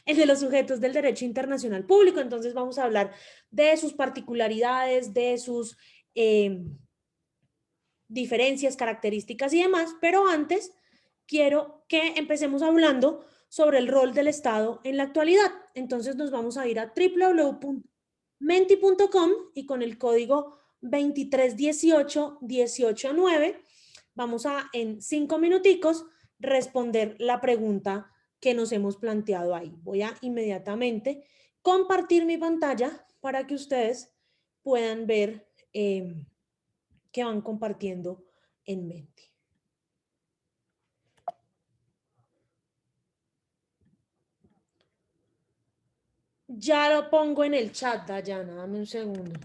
el de los sujetos del derecho internacional público. Entonces vamos a hablar de sus particularidades, de sus diferencias, características y demás, pero antes quiero que empecemos hablando sobre el rol del Estado en la actualidad. Entonces nos vamos a ir a www.menti.com y con el código 2318-189 vamos a en 5 minuticos responder la pregunta que nos hemos planteado ahí. Voy a inmediatamente compartir mi pantalla para que ustedes puedan ver que van compartiendo en Menti. Ya lo pongo en el chat, Dayana, dame un segundo.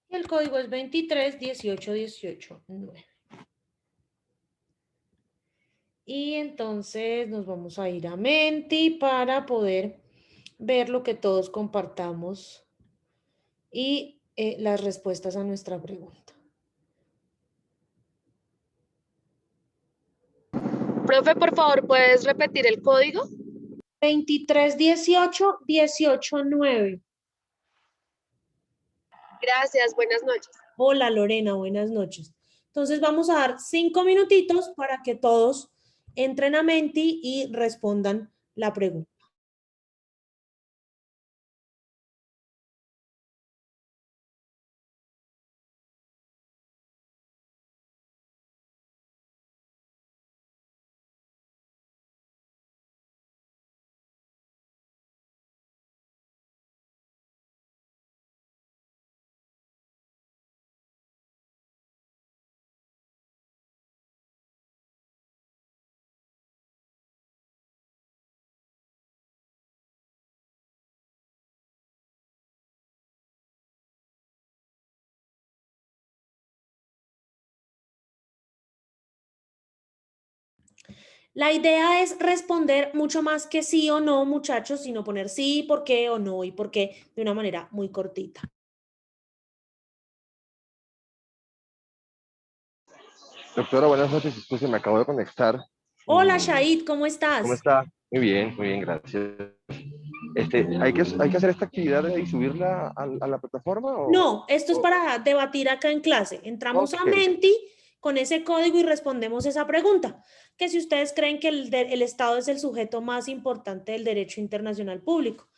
Y el código es 2318-189. Y entonces nos vamos a ir a Menti para poder ver lo que todos compartamos y las respuestas a nuestra pregunta. Profe, por favor, ¿puedes repetir el código? 2318-189. Gracias, buenas noches. Hola Lorena, buenas noches. Entonces vamos a dar 5 minutitos para que todos entren a Menti y respondan la pregunta. La idea es responder mucho más que sí o no, muchachos, sino poner sí, por qué o no y por qué de una manera muy cortita. Doctora, buenas noches. Disculpe, me acabo de conectar. Hola, Shahid, ¿cómo estás? ¿Cómo está? Muy bien, gracias. ¿Hay que hacer esta actividad y subirla a la plataforma? No, esto es para debatir acá en clase. Entramos a Menti con ese código y respondemos esa pregunta. Que si ustedes creen que el Estado es el sujeto más importante del derecho internacional público.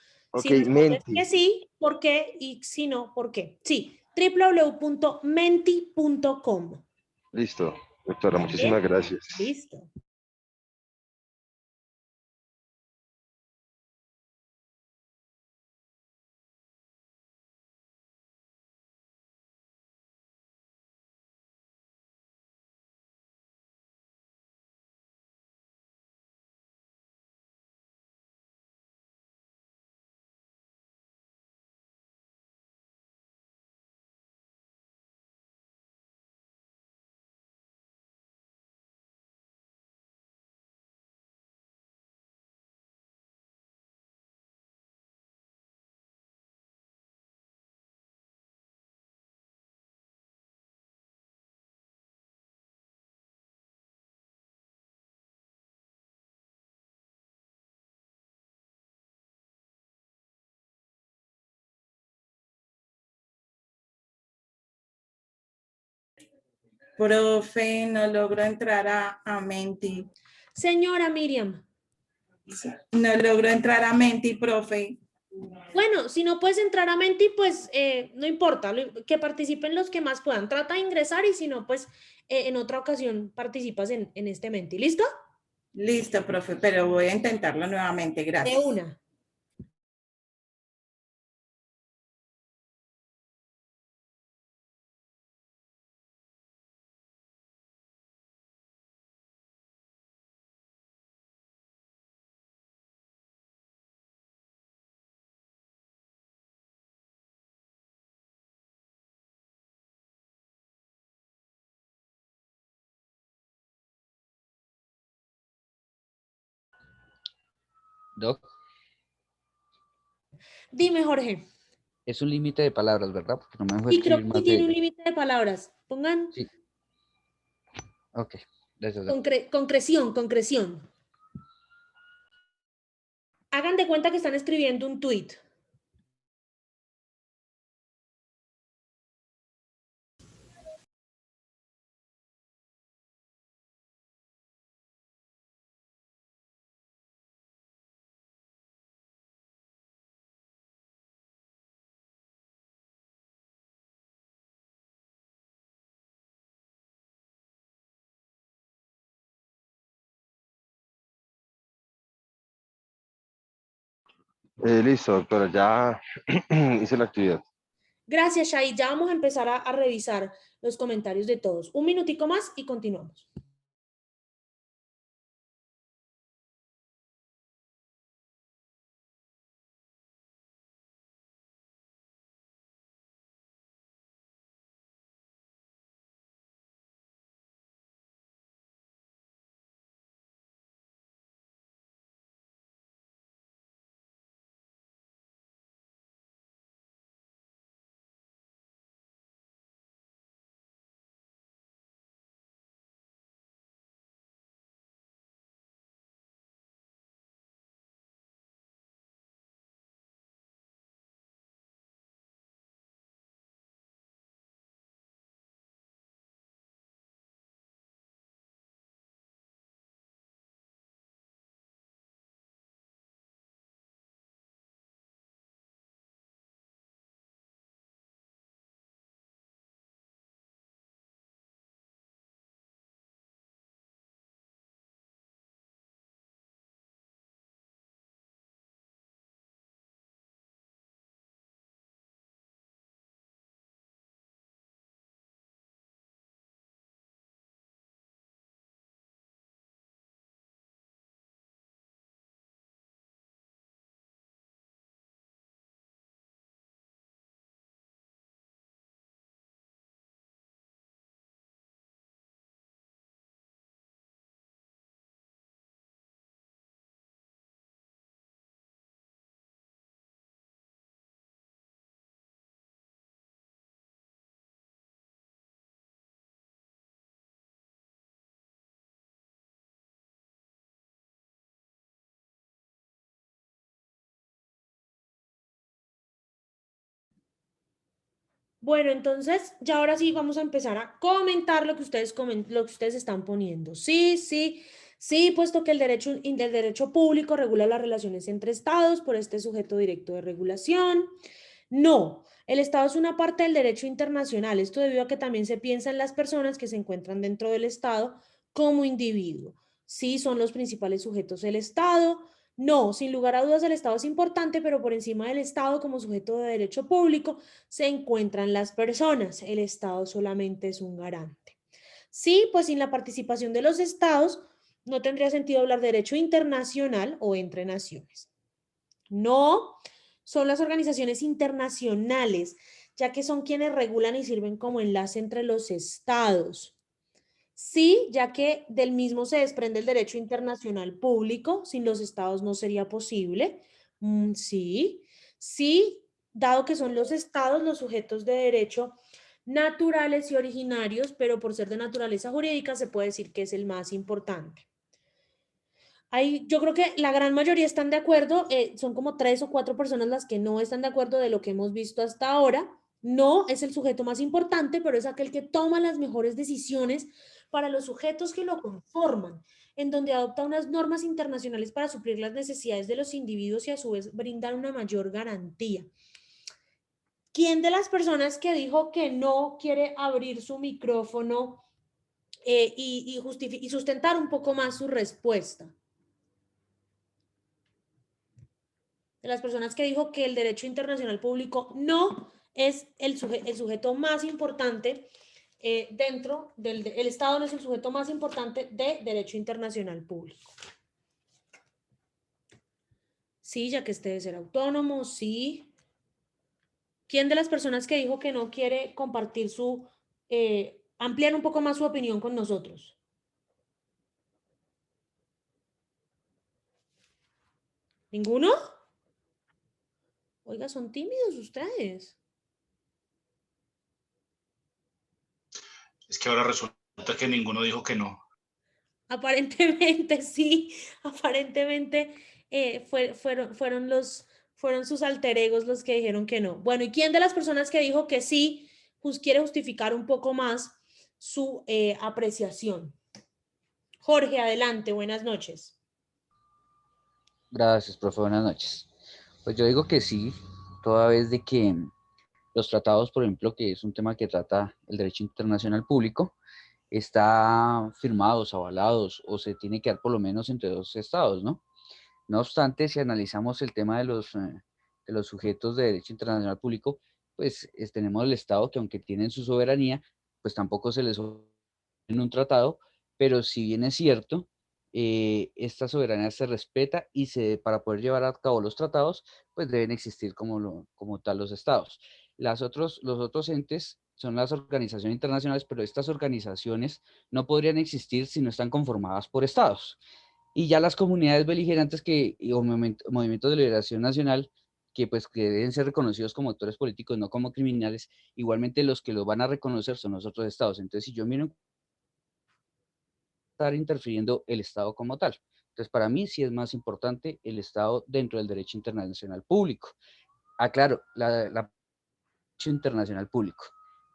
Si responden que sí, ¿por qué? Y si no, ¿por qué? Sí, www.menti.com. Listo, doctora, muchísimas gracias. Listo. Profe, no logro entrar a Menti. Señora Miriam. No logro entrar a Menti, profe. Bueno, si no puedes entrar a Menti, pues no importa, que participen los que más puedan. Trata de ingresar y si no, pues en otra ocasión participas en este Menti. ¿Listo? Listo, profe, pero voy a intentarlo nuevamente. Gracias. De una. Doc, Dime, Jorge. es un límite de palabras, ¿verdad? Porque no me dejó Sí, creo escribir que más tiene de... un límite de palabras. Pongan. Sí. Ok, Gracias, doctor. Concreción, concreción. Hagan de cuenta que están escribiendo un tuit. Listo, doctora, ya hice la actividad. Gracias, Shai. Ya vamos a empezar a revisar los comentarios de todos. Un minutico más y continuamos. Bueno, entonces, ya ahora sí vamos a empezar a comentar lo que ustedes, lo que ustedes están poniendo. Sí, sí, sí, puesto que el derecho público regula las relaciones entre estados por este sujeto directo de regulación. No, el Estado es una parte del derecho internacional. Esto debido a que también se piensa en las personas que se encuentran dentro del Estado como individuo. Sí, son los principales sujetos del Estado. No, sin lugar a dudas el Estado es importante, pero por encima del Estado como sujeto de derecho público se encuentran las personas. El Estado solamente es un garante. Sí, pues sin la participación de los Estados no tendría sentido hablar de derecho internacional o entre naciones. No, son las organizaciones internacionales, ya que son quienes regulan y sirven como enlace entre los estados. Sí, ya que del mismo se desprende el derecho internacional público, sin los estados no sería posible. Sí, sí, dado que son los estados los sujetos de derecho naturales y originarios, pero por ser de naturaleza jurídica se puede decir que es el más importante. Yo creo que la gran mayoría están de acuerdo, son como 3 o 4 personas las que no están de acuerdo de lo que hemos visto hasta ahora. No es el sujeto más importante, pero es aquel que toma las mejores decisiones para los sujetos que lo conforman, en donde adopta unas normas internacionales para suplir las necesidades de los individuos y a su vez brindar una mayor garantía. ¿Quién de las personas que dijo que no quiere abrir su micrófono y sustentar un poco más su respuesta? De las personas que dijo que el derecho internacional público no es el sujeto más importante dentro el Estado no es el sujeto más importante de derecho internacional público. Sí, ya que este debe ser autónomo, sí. ¿Quién de las personas que dijo que no quiere compartir ampliar un poco más su opinión con nosotros? ¿Ninguno? Oiga, son tímidos ustedes. Es que ahora resulta que ninguno dijo que no. Aparentemente sí, aparentemente fueron sus alter egos los que dijeron que no. Bueno, ¿y quién de las personas que dijo que sí quiere justificar un poco más su apreciación? Jorge, adelante, buenas noches. Gracias, profe. Buenas noches. Pues yo digo que sí, toda vez de que los tratados, por ejemplo, que es un tema que trata el derecho internacional público, está firmados, avalados o se tiene que dar por lo menos entre dos estados, ¿no? No obstante, si analizamos el tema de los sujetos de derecho internacional público, pues tenemos el estado que aunque tienen su soberanía, pues tampoco se les en un tratado, pero si bien es cierto, esta soberanía se respeta y para poder llevar a cabo los tratados, pues deben existir como tal los estados. Los otros entes son las organizaciones internacionales, pero estas organizaciones no podrían existir si no están conformadas por estados. Y ya las comunidades beligerantes o movimientos de liberación nacional, que deben ser reconocidos como actores políticos, no como criminales, igualmente los que los van a reconocer son los otros estados. Entonces, si yo miro estar interfiriendo el Estado como tal. Entonces, para mí sí es más importante el Estado dentro del derecho internacional público. Aclaro, derecho internacional público.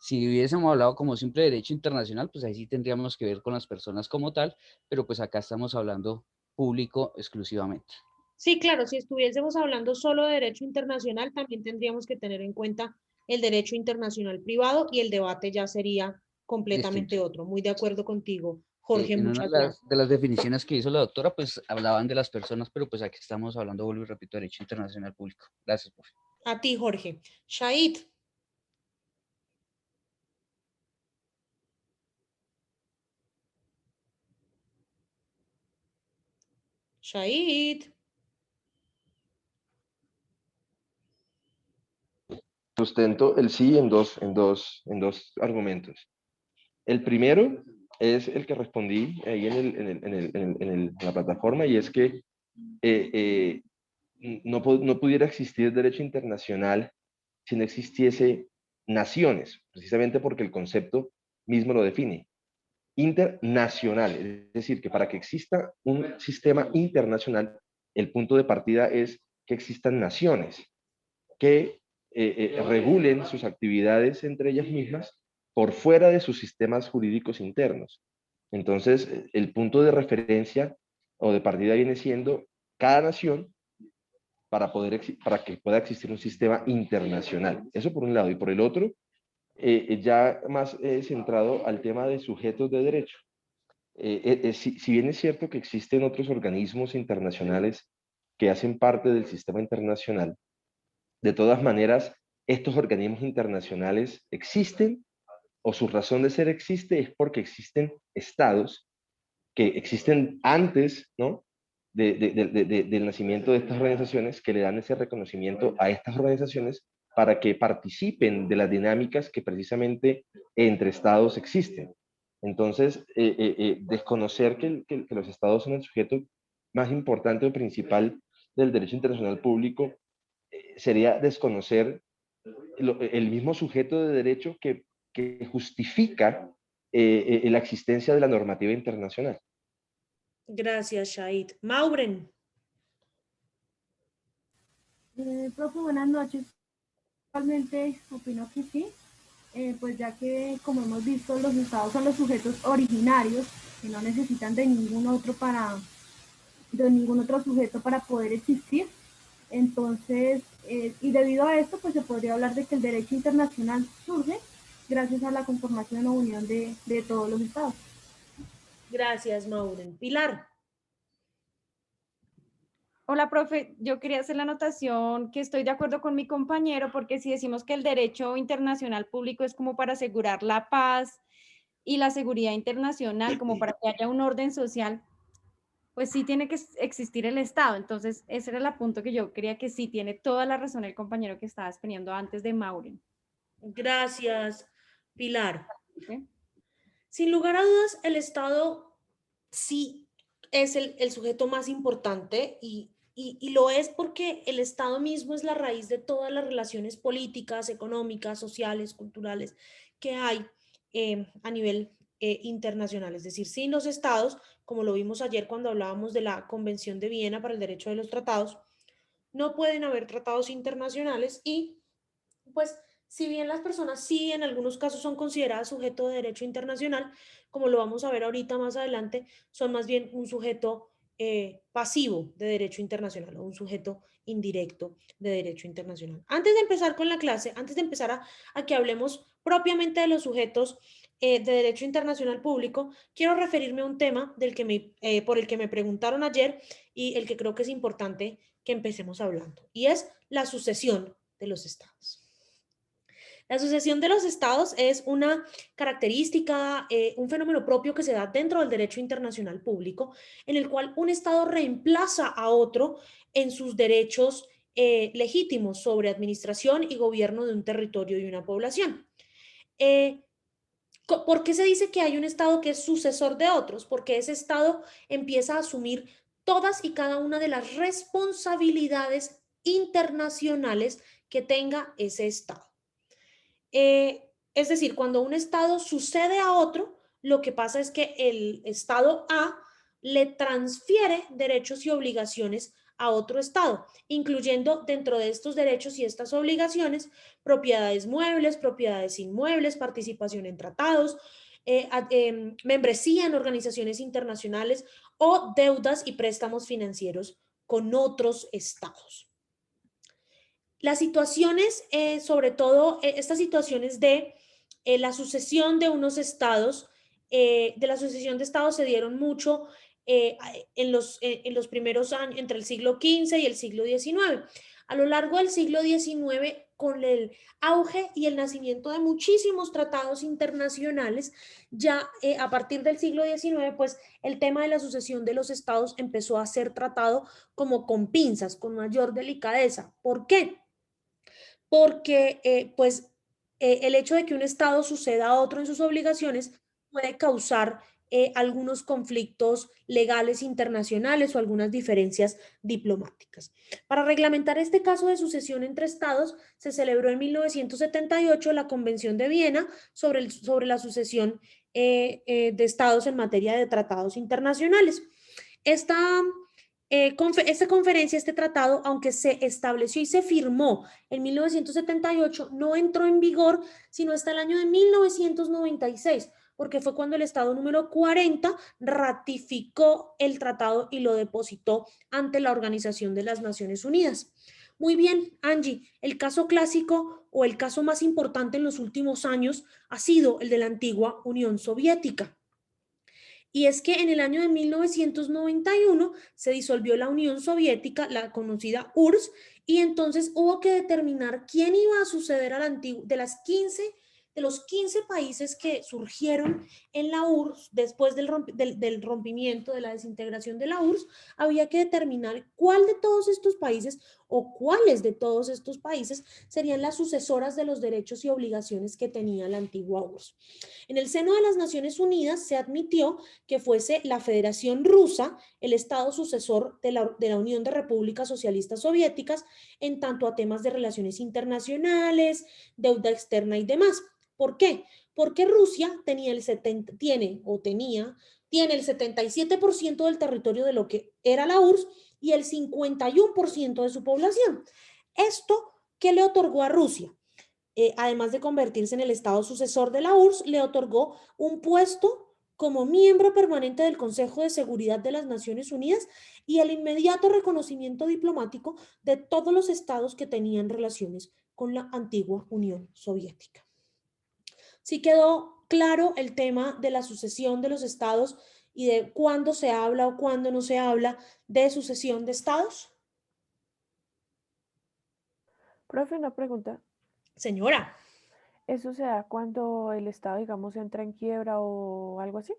Si hubiésemos hablado como simple derecho internacional, pues ahí sí tendríamos que ver con las personas como tal, pero pues acá estamos hablando público exclusivamente. Sí, claro, si estuviésemos hablando solo de derecho internacional, también tendríamos que tener en cuenta el derecho internacional privado y el debate ya sería Distinto. completamente otro. Muy de acuerdo contigo, Jorge, En una muchas gracias. de las definiciones que hizo la doctora, pues hablaban de las personas, pero pues aquí estamos hablando, vuelvo y repito, derecho internacional público. Gracias, profe. A ti, Jorge. Shahid. Shahid. Sustento el sí en dos argumentos. El primero es el que respondí ahí en la plataforma, y es que eh, no pudiera existir derecho internacional si no existiese naciones, precisamente porque el concepto mismo lo define. Internacional, es decir, que para que exista un sistema internacional, el punto de partida es que existan naciones que regulen sus actividades entre ellas mismas por fuera de sus sistemas jurídicos internos. Entonces, el punto de referencia o de partida viene siendo cada nación para que pueda existir un sistema internacional. Eso por un lado. Y por el otro, ya más centrado al tema de sujetos de derecho. Si bien es cierto que existen otros organismos internacionales que hacen parte del sistema internacional, de todas maneras, estos organismos internacionales existen, o su razón de ser existe es porque existen estados que existen antes, ¿no? Del nacimiento de estas organizaciones, que le dan ese reconocimiento a estas organizaciones para que participen de las dinámicas que precisamente entre estados existen. Entonces, desconocer que los estados son el sujeto más importante o principal del derecho internacional público sería desconocer el mismo sujeto de derecho que justifica la existencia de la normativa internacional. Gracias, Shahid. Mauren. Profe, buenas noches. Realmente opino que sí, pues ya que como hemos visto los estados son los sujetos originarios que no necesitan de ningún otro sujeto para poder existir. Entonces, y debido a esto, pues se podría hablar de que el derecho internacional surge gracias a la conformación o unión de todos los estados. Gracias, Mauren. Pilar. Hola, profe. Yo quería hacer la anotación que estoy de acuerdo con mi compañero, porque si decimos que el derecho internacional público es como para asegurar la paz y la seguridad internacional, como para que haya un orden social, pues sí tiene que existir el Estado. Entonces, ese era el punto que yo quería, que sí tiene toda la razón el compañero que estaba exponiendo antes de Maureen. Gracias, Pilar. ¿Sí? Sin lugar a dudas, el Estado sí es el sujeto más importante y lo es porque el Estado mismo es la raíz de todas las relaciones políticas, económicas, sociales, culturales que hay a nivel internacional. Es decir, sin los Estados, como lo vimos ayer cuando hablábamos de la Convención de Viena para el Derecho de los Tratados, no pueden haber tratados internacionales y, pues, si bien las personas sí en algunos casos son consideradas sujeto de derecho internacional, como lo vamos a ver ahorita más adelante, son más bien un sujeto pasivo de derecho internacional o un sujeto indirecto de derecho internacional. Antes de empezar con la clase, antes de empezar a que hablemos propiamente de los sujetos de derecho internacional público, quiero referirme a un tema por el que me preguntaron ayer y el que creo que es importante que empecemos hablando, y es la sucesión de los estados. La sucesión de los estados es una característica, un fenómeno propio que se da dentro del derecho internacional público, en el cual un estado reemplaza a otro en sus derechos legítimos sobre administración y gobierno de un territorio y una población. ¿Por qué se dice que hay un estado que es sucesor de otros? Porque ese estado empieza a asumir todas y cada una de las responsabilidades internacionales que tenga ese estado. Es decir, cuando un estado sucede a otro, lo que pasa es que el estado A le transfiere derechos y obligaciones a otro estado, incluyendo dentro de estos derechos y estas obligaciones propiedades muebles, propiedades inmuebles, participación en tratados, membresía en organizaciones internacionales o deudas y préstamos financieros con otros estados. Las situaciones, sobre todo estas situaciones de la sucesión de unos estados, de la sucesión de estados se dieron mucho en los primeros años, entre el siglo XV y el siglo XIX. A lo largo del siglo XIX, con el auge y el nacimiento de muchísimos tratados internacionales, ya a partir del siglo XIX, pues el tema de la sucesión de los estados empezó a ser tratado como con pinzas, con mayor delicadeza. ¿Por qué? Porque el hecho de que un Estado suceda a otro en sus obligaciones puede causar algunos conflictos legales internacionales o algunas diferencias diplomáticas. Para reglamentar este caso de sucesión entre Estados, se celebró en 1978 la Convención de Viena sobre la sucesión de Estados en materia de tratados internacionales. Esta conferencia, este tratado, aunque se estableció y se firmó en 1978, no entró en vigor sino hasta el año de 1996, porque fue cuando el Estado número 40 ratificó el tratado y lo depositó ante la Organización de las Naciones Unidas. Muy bien, Angie, el caso clásico o el caso más importante en los últimos años ha sido el de la antigua Unión Soviética. Y es que en el año de 1991 se disolvió la Unión Soviética, la conocida URSS, y entonces hubo que determinar quién iba a suceder al antiguo, de los 15 países que surgieron en la URSS después del rompimiento, de la desintegración de la URSS, había que determinar cuál de todos estos países o cuáles de todos estos países serían las sucesoras de los derechos y obligaciones que tenía la antigua URSS. En el seno de las Naciones Unidas se admitió que fuese la Federación Rusa el estado sucesor de la Unión de Repúblicas Socialistas Soviéticas en tanto a temas de relaciones internacionales, deuda externa y demás. ¿Por qué? Porque Rusia tiene el 77% del territorio de lo que era la URSS y el 51% de su población. ¿Esto qué le otorgó a Rusia? Además de convertirse en el estado sucesor de la URSS, le otorgó un puesto como miembro permanente del Consejo de Seguridad de las Naciones Unidas y el inmediato reconocimiento diplomático de todos los estados que tenían relaciones con la antigua Unión Soviética. ¿Sí quedó claro el tema de la sucesión de los estados y de cuándo se habla o cuándo no se habla de sucesión de estados? Profe, una pregunta. Señora. ¿Eso se da cuando el Estado, digamos, entra en quiebra o algo así?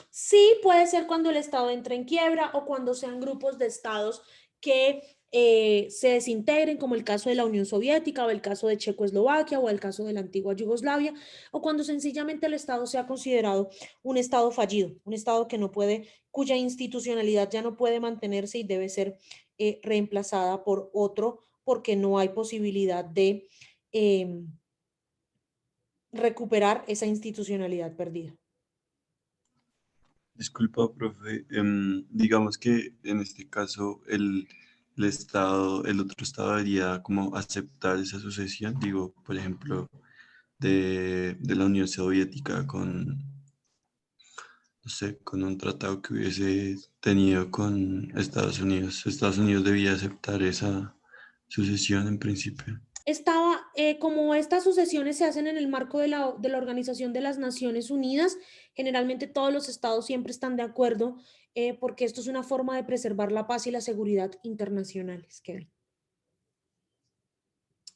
Sí, puede ser cuando el Estado entra en quiebra o cuando sean grupos de estados que se desintegren, como el caso de la Unión Soviética o el caso de Checoslovaquia o el caso de la antigua Yugoslavia, o cuando sencillamente el Estado sea considerado un Estado fallido, un Estado que no puede, cuya institucionalidad ya no puede mantenerse y debe ser reemplazada por otro porque no hay posibilidad de recuperar esa institucionalidad perdida. Disculpa, profe. Digamos que en este caso el Estado, el otro Estado debería como aceptar esa sucesión, digo, por ejemplo, de la Unión Soviética con, no sé, con un tratado que hubiese tenido con Estados Unidos. Estados Unidos debía aceptar esa sucesión en principio. Como estas sucesiones se hacen en el marco de la Organización de las Naciones Unidas, generalmente todos los estados siempre están de acuerdo porque esto es una forma de preservar la paz y la seguridad internacionales, Kevin.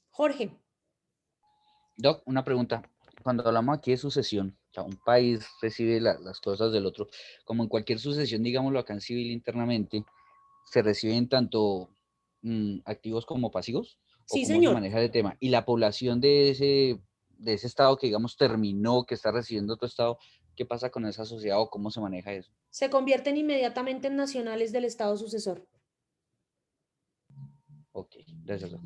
Jorge. Doc, una pregunta. Cuando hablamos aquí de sucesión, o sea, un país recibe las cosas del otro, como en cualquier sucesión, digámoslo acá en civil internamente, ¿se reciben tanto activos como pasivos? ¿O Sí, cómo se señor. maneja el tema? Y la población de ese estado que, digamos, terminó, que está recibiendo otro estado, ¿qué pasa con esa sociedad o cómo se maneja eso? Se convierten inmediatamente en nacionales del estado sucesor. Ok, gracias, Doc.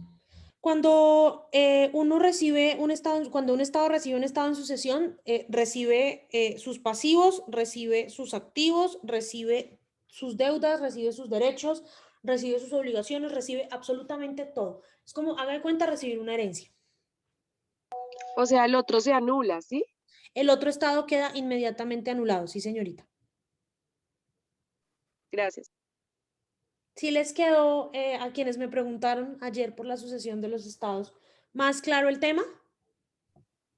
Cuando cuando un estado recibe un estado en sucesión, recibe sus pasivos, recibe sus activos, recibe sus deudas, recibe sus derechos, recibe sus obligaciones, recibe absolutamente todo. Es como, haga de cuenta, recibir una herencia. O sea, el otro se anula, ¿sí? El otro estado queda inmediatamente anulado, sí, señorita. Gracias. Sí les quedó a quienes me preguntaron ayer por la sucesión de los estados, ¿más claro el tema?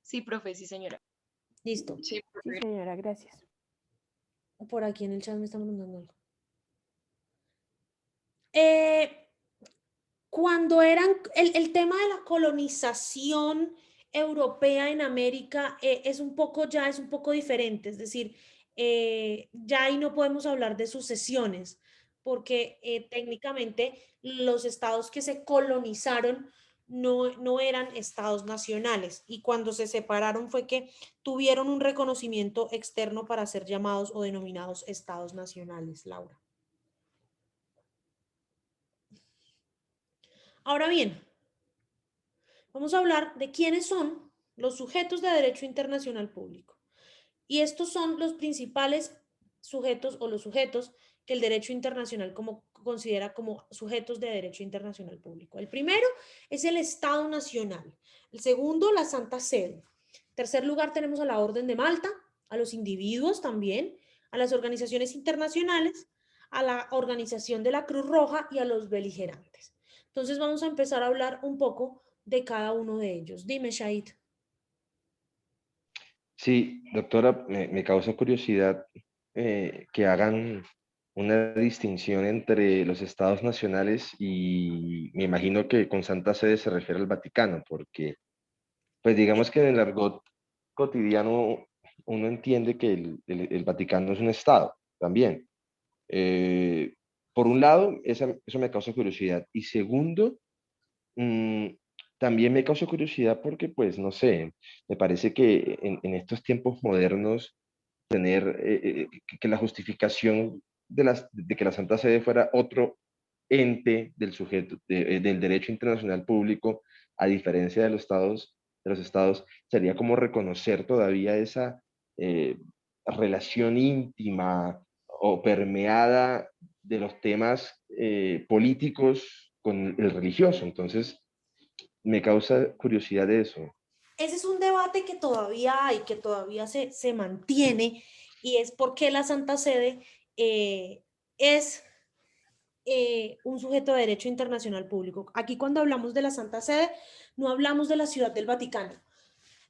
Sí, profe, sí, señora. Listo. Sí, Sí, señora, gracias. Por aquí en el chat me están preguntando algo. Cuando el tema de la colonización europea en América es un poco diferente, es decir, ya ahí no podemos hablar de sucesiones, porque técnicamente los estados que se colonizaron no eran estados nacionales y cuando se separaron fue que tuvieron un reconocimiento externo para ser llamados o denominados estados nacionales, Laura. Ahora bien, vamos a hablar de quiénes son los sujetos de derecho internacional público. Y estos son los principales sujetos o los sujetos que el derecho internacional considera como sujetos de derecho internacional público. El primero es el Estado Nacional. El segundo, la Santa Sede. En tercer lugar, tenemos a la Orden de Malta, a los individuos también, a las organizaciones internacionales, a la Organización de la Cruz Roja y a los beligerantes. Entonces vamos a empezar a hablar un poco de cada uno de ellos. Dime, Shahid. Sí, doctora, me causa curiosidad que hagan una distinción entre los estados nacionales y me imagino que con Santa Sede se refiere al Vaticano, porque pues digamos que en el argot cotidiano uno entiende que el Vaticano es un estado también. Eh, por un lado, eso me causa curiosidad. Y segundo, mm, también me causa curiosidad porque, pues, no sé, me parece que en estos tiempos modernos, tener que la justificación de que la Santa Sede fuera otro ente del sujeto, del derecho internacional público, a diferencia de los estados, sería como reconocer todavía esa relación íntima o permeada de los temas políticos con el religioso. Entonces, me causa curiosidad de eso. Ese es un debate que todavía hay, que todavía se mantiene, y es por qué la Santa Sede es un sujeto de derecho internacional público. Aquí cuando hablamos de la Santa Sede, no hablamos de la Ciudad del Vaticano.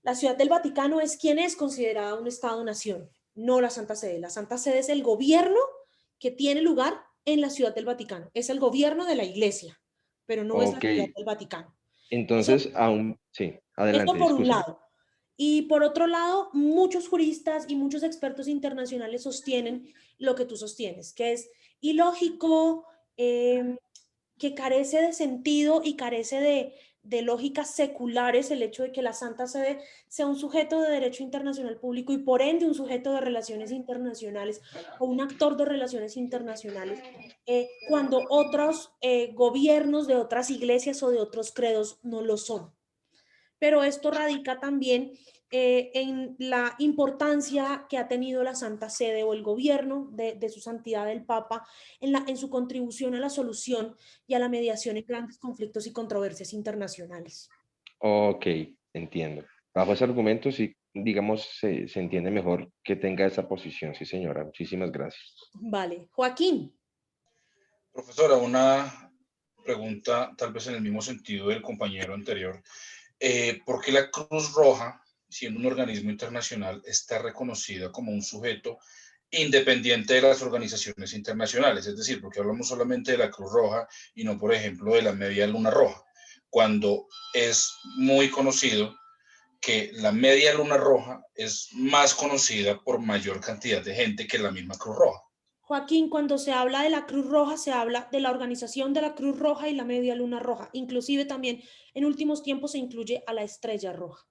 La Ciudad del Vaticano es quien es considerada un Estado-nación, no la Santa Sede. La Santa Sede es el gobierno que tiene lugar en la Ciudad del Vaticano. Es el gobierno de la Iglesia, pero no es la Ok, Ciudad del Vaticano. entonces, aún, sí, Eso adelante, por un discúlpeme. lado. Y por otro lado, muchos juristas y muchos expertos internacionales sostienen lo que tú sostienes, que es ilógico, que carece de sentido y carece de lógicas seculares el hecho de que la Santa Sede sea un sujeto de derecho internacional público y por ende un sujeto de relaciones internacionales o un actor de relaciones internacionales, cuando otros gobiernos de otras iglesias o de otros credos no lo son. Pero esto radica también en la importancia que ha tenido la Santa Sede o el gobierno de su santidad el Papa en su contribución a la solución y a la mediación en grandes conflictos y controversias internacionales. Ok, entiendo. Bajo ese argumento, sí, digamos, se entiende mejor que tenga esa posición. Sí, señora. Muchísimas gracias. Vale. Joaquín. Profesora, una pregunta tal vez en el mismo sentido del compañero anterior. ¿Por qué la Cruz Roja, siendo un organismo internacional, está reconocida como un sujeto independiente de las organizaciones internacionales? Es decir, porque hablamos solamente de la Cruz Roja y no, por ejemplo, de la Media Luna Roja, cuando es muy conocido que la Media Luna Roja es más conocida por mayor cantidad de gente que la misma Cruz Roja. Joaquín, cuando se habla de la Cruz Roja, se habla de la organización de la Cruz Roja y la Media Luna Roja. Inclusive también en últimos tiempos se incluye a la Estrella Roja.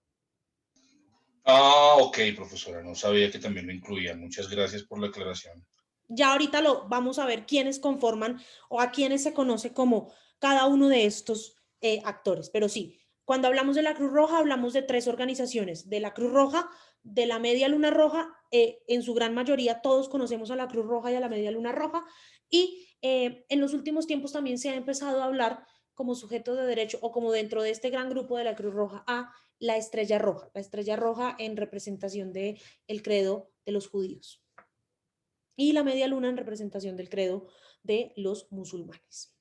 Ah, ok, profesora, no sabía que también lo incluían. Muchas gracias por la aclaración. Ya ahorita lo vamos a ver quiénes conforman o a quiénes se conoce como cada uno de estos actores. Pero sí, cuando hablamos de la Cruz Roja, hablamos de 3 organizaciones, de la Cruz Roja, de la Media Luna Roja, en su gran mayoría todos conocemos a la Cruz Roja y a la Media Luna Roja, y en los últimos tiempos también se ha empezado a hablar como sujeto de derecho o como dentro de este gran grupo de la Cruz Roja a la Estrella Roja en representación del credo de los judíos y la Media Luna en representación del credo de los musulmanes.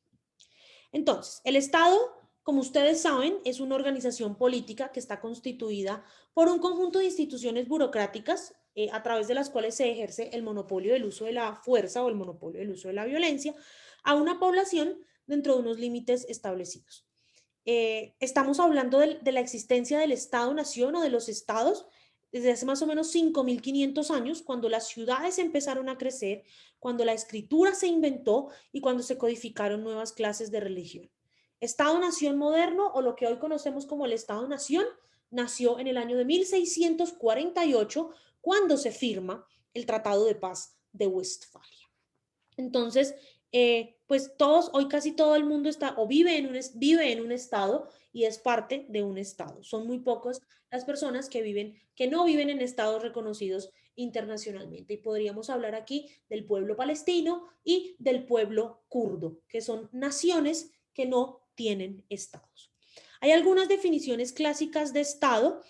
Entonces, el Estado, como ustedes saben, es una organización política que está constituida por un conjunto de instituciones burocráticas a través de las cuales se ejerce el monopolio del uso de la fuerza o el monopolio del uso de la violencia a una población dentro de unos límites establecidos. Estamos hablando de la existencia del Estado-Nación o de los estados desde hace más o menos 5.500 años, cuando las ciudades empezaron a crecer, cuando la escritura se inventó y cuando se codificaron nuevas clases de religión. Estado-Nación moderno, o lo que hoy conocemos como el Estado-Nación, nació en el año de 1648, cuando se firma el Tratado de Paz de Westfalia. Entonces, pues hoy casi todo el mundo está o vive en un estado y es parte de un estado. Son muy pocos las personas que no viven en estados reconocidos internacionalmente. Y podríamos hablar aquí del pueblo palestino y del pueblo kurdo, que son naciones que no tienen estados. Hay algunas definiciones clásicas de estado,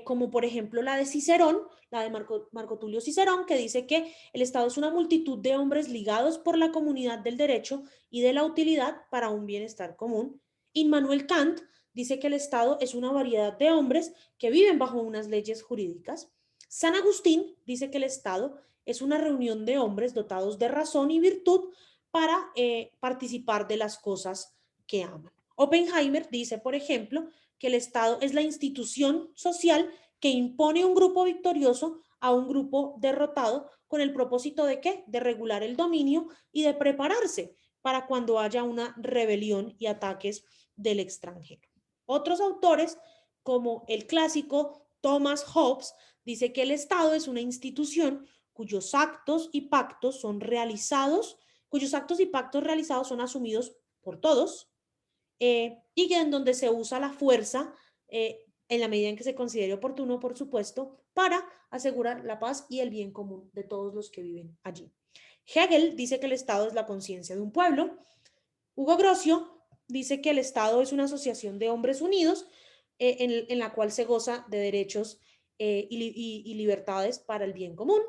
como por ejemplo la de Cicerón, la de Marco Tulio Cicerón, que dice que el Estado es una multitud de hombres ligados por la comunidad del derecho y de la utilidad para un bienestar común. Immanuel Kant dice que el Estado es una variedad de hombres que viven bajo unas leyes jurídicas. San Agustín dice que el Estado es una reunión de hombres dotados de razón y virtud para participar de las cosas que aman. Oppenheimer dice, por ejemplo, que el Estado es la institución social que impone un grupo victorioso a un grupo derrotado con el propósito de ¿qué? De regular el dominio y de prepararse para cuando haya una rebelión y ataques del extranjero. Otros autores, como el clásico Thomas Hobbes, dice que el Estado es una institución cuyos actos y pactos realizados son asumidos por todos, y que en donde se usa la fuerza en la medida en que se considere oportuno, por supuesto, para asegurar la paz y el bien común de todos los que viven allí. Hegel dice que el Estado es la conciencia de un pueblo. Hugo Grocio dice que el Estado es una asociación de hombres unidos en la cual se goza de derechos y libertades para el bien común.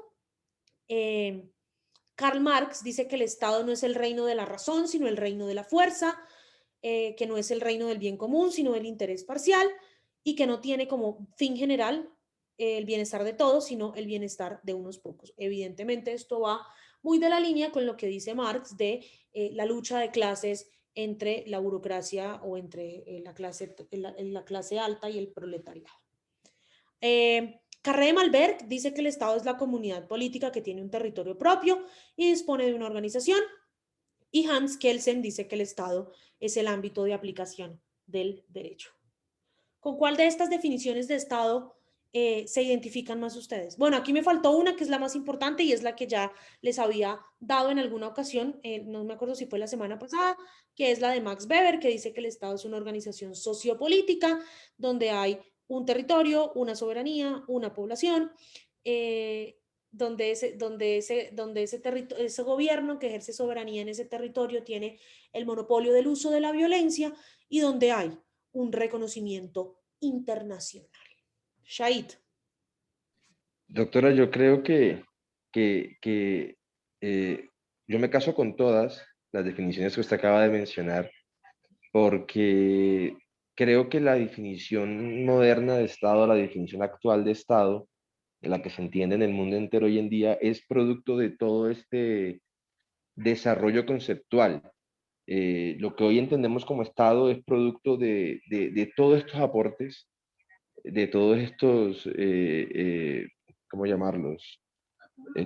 Karl Marx dice que el Estado no es el reino de la razón, sino el reino de la fuerza, que no es el reino del bien común, sino del interés parcial, y que no tiene como fin general el bienestar de todos, sino el bienestar de unos pocos. Evidentemente esto va muy de la línea con lo que dice Marx de la lucha de clases entre la burocracia o entre la clase alta y el proletariado. Carré de Malberg dice que el Estado es la comunidad política que tiene un territorio propio y dispone de una organización. Y Hans Kelsen dice que el Estado es el ámbito de aplicación del derecho. ¿Con cuál de estas definiciones de Estado se identifican más ustedes? Bueno, aquí me faltó una que es la más importante y es la que ya les había dado en alguna ocasión, no me acuerdo si fue la semana pasada, que es la de Max Weber, que dice que el Estado es una organización sociopolítica donde hay un territorio, una soberanía, una población, donde ese gobierno que ejerce soberanía en ese territorio tiene el monopolio del uso de la violencia y donde hay un reconocimiento internacional. Shahid. Doctora, yo creo que yo me caso con todas las definiciones que usted acaba de mencionar, porque creo que la definición moderna de Estado, la definición actual de Estado, la que se entiende en el mundo entero hoy en día, es producto de todo este desarrollo conceptual. Lo que hoy entendemos como Estado es producto de todos estos aportes, de todos estos, ¿cómo llamarlos?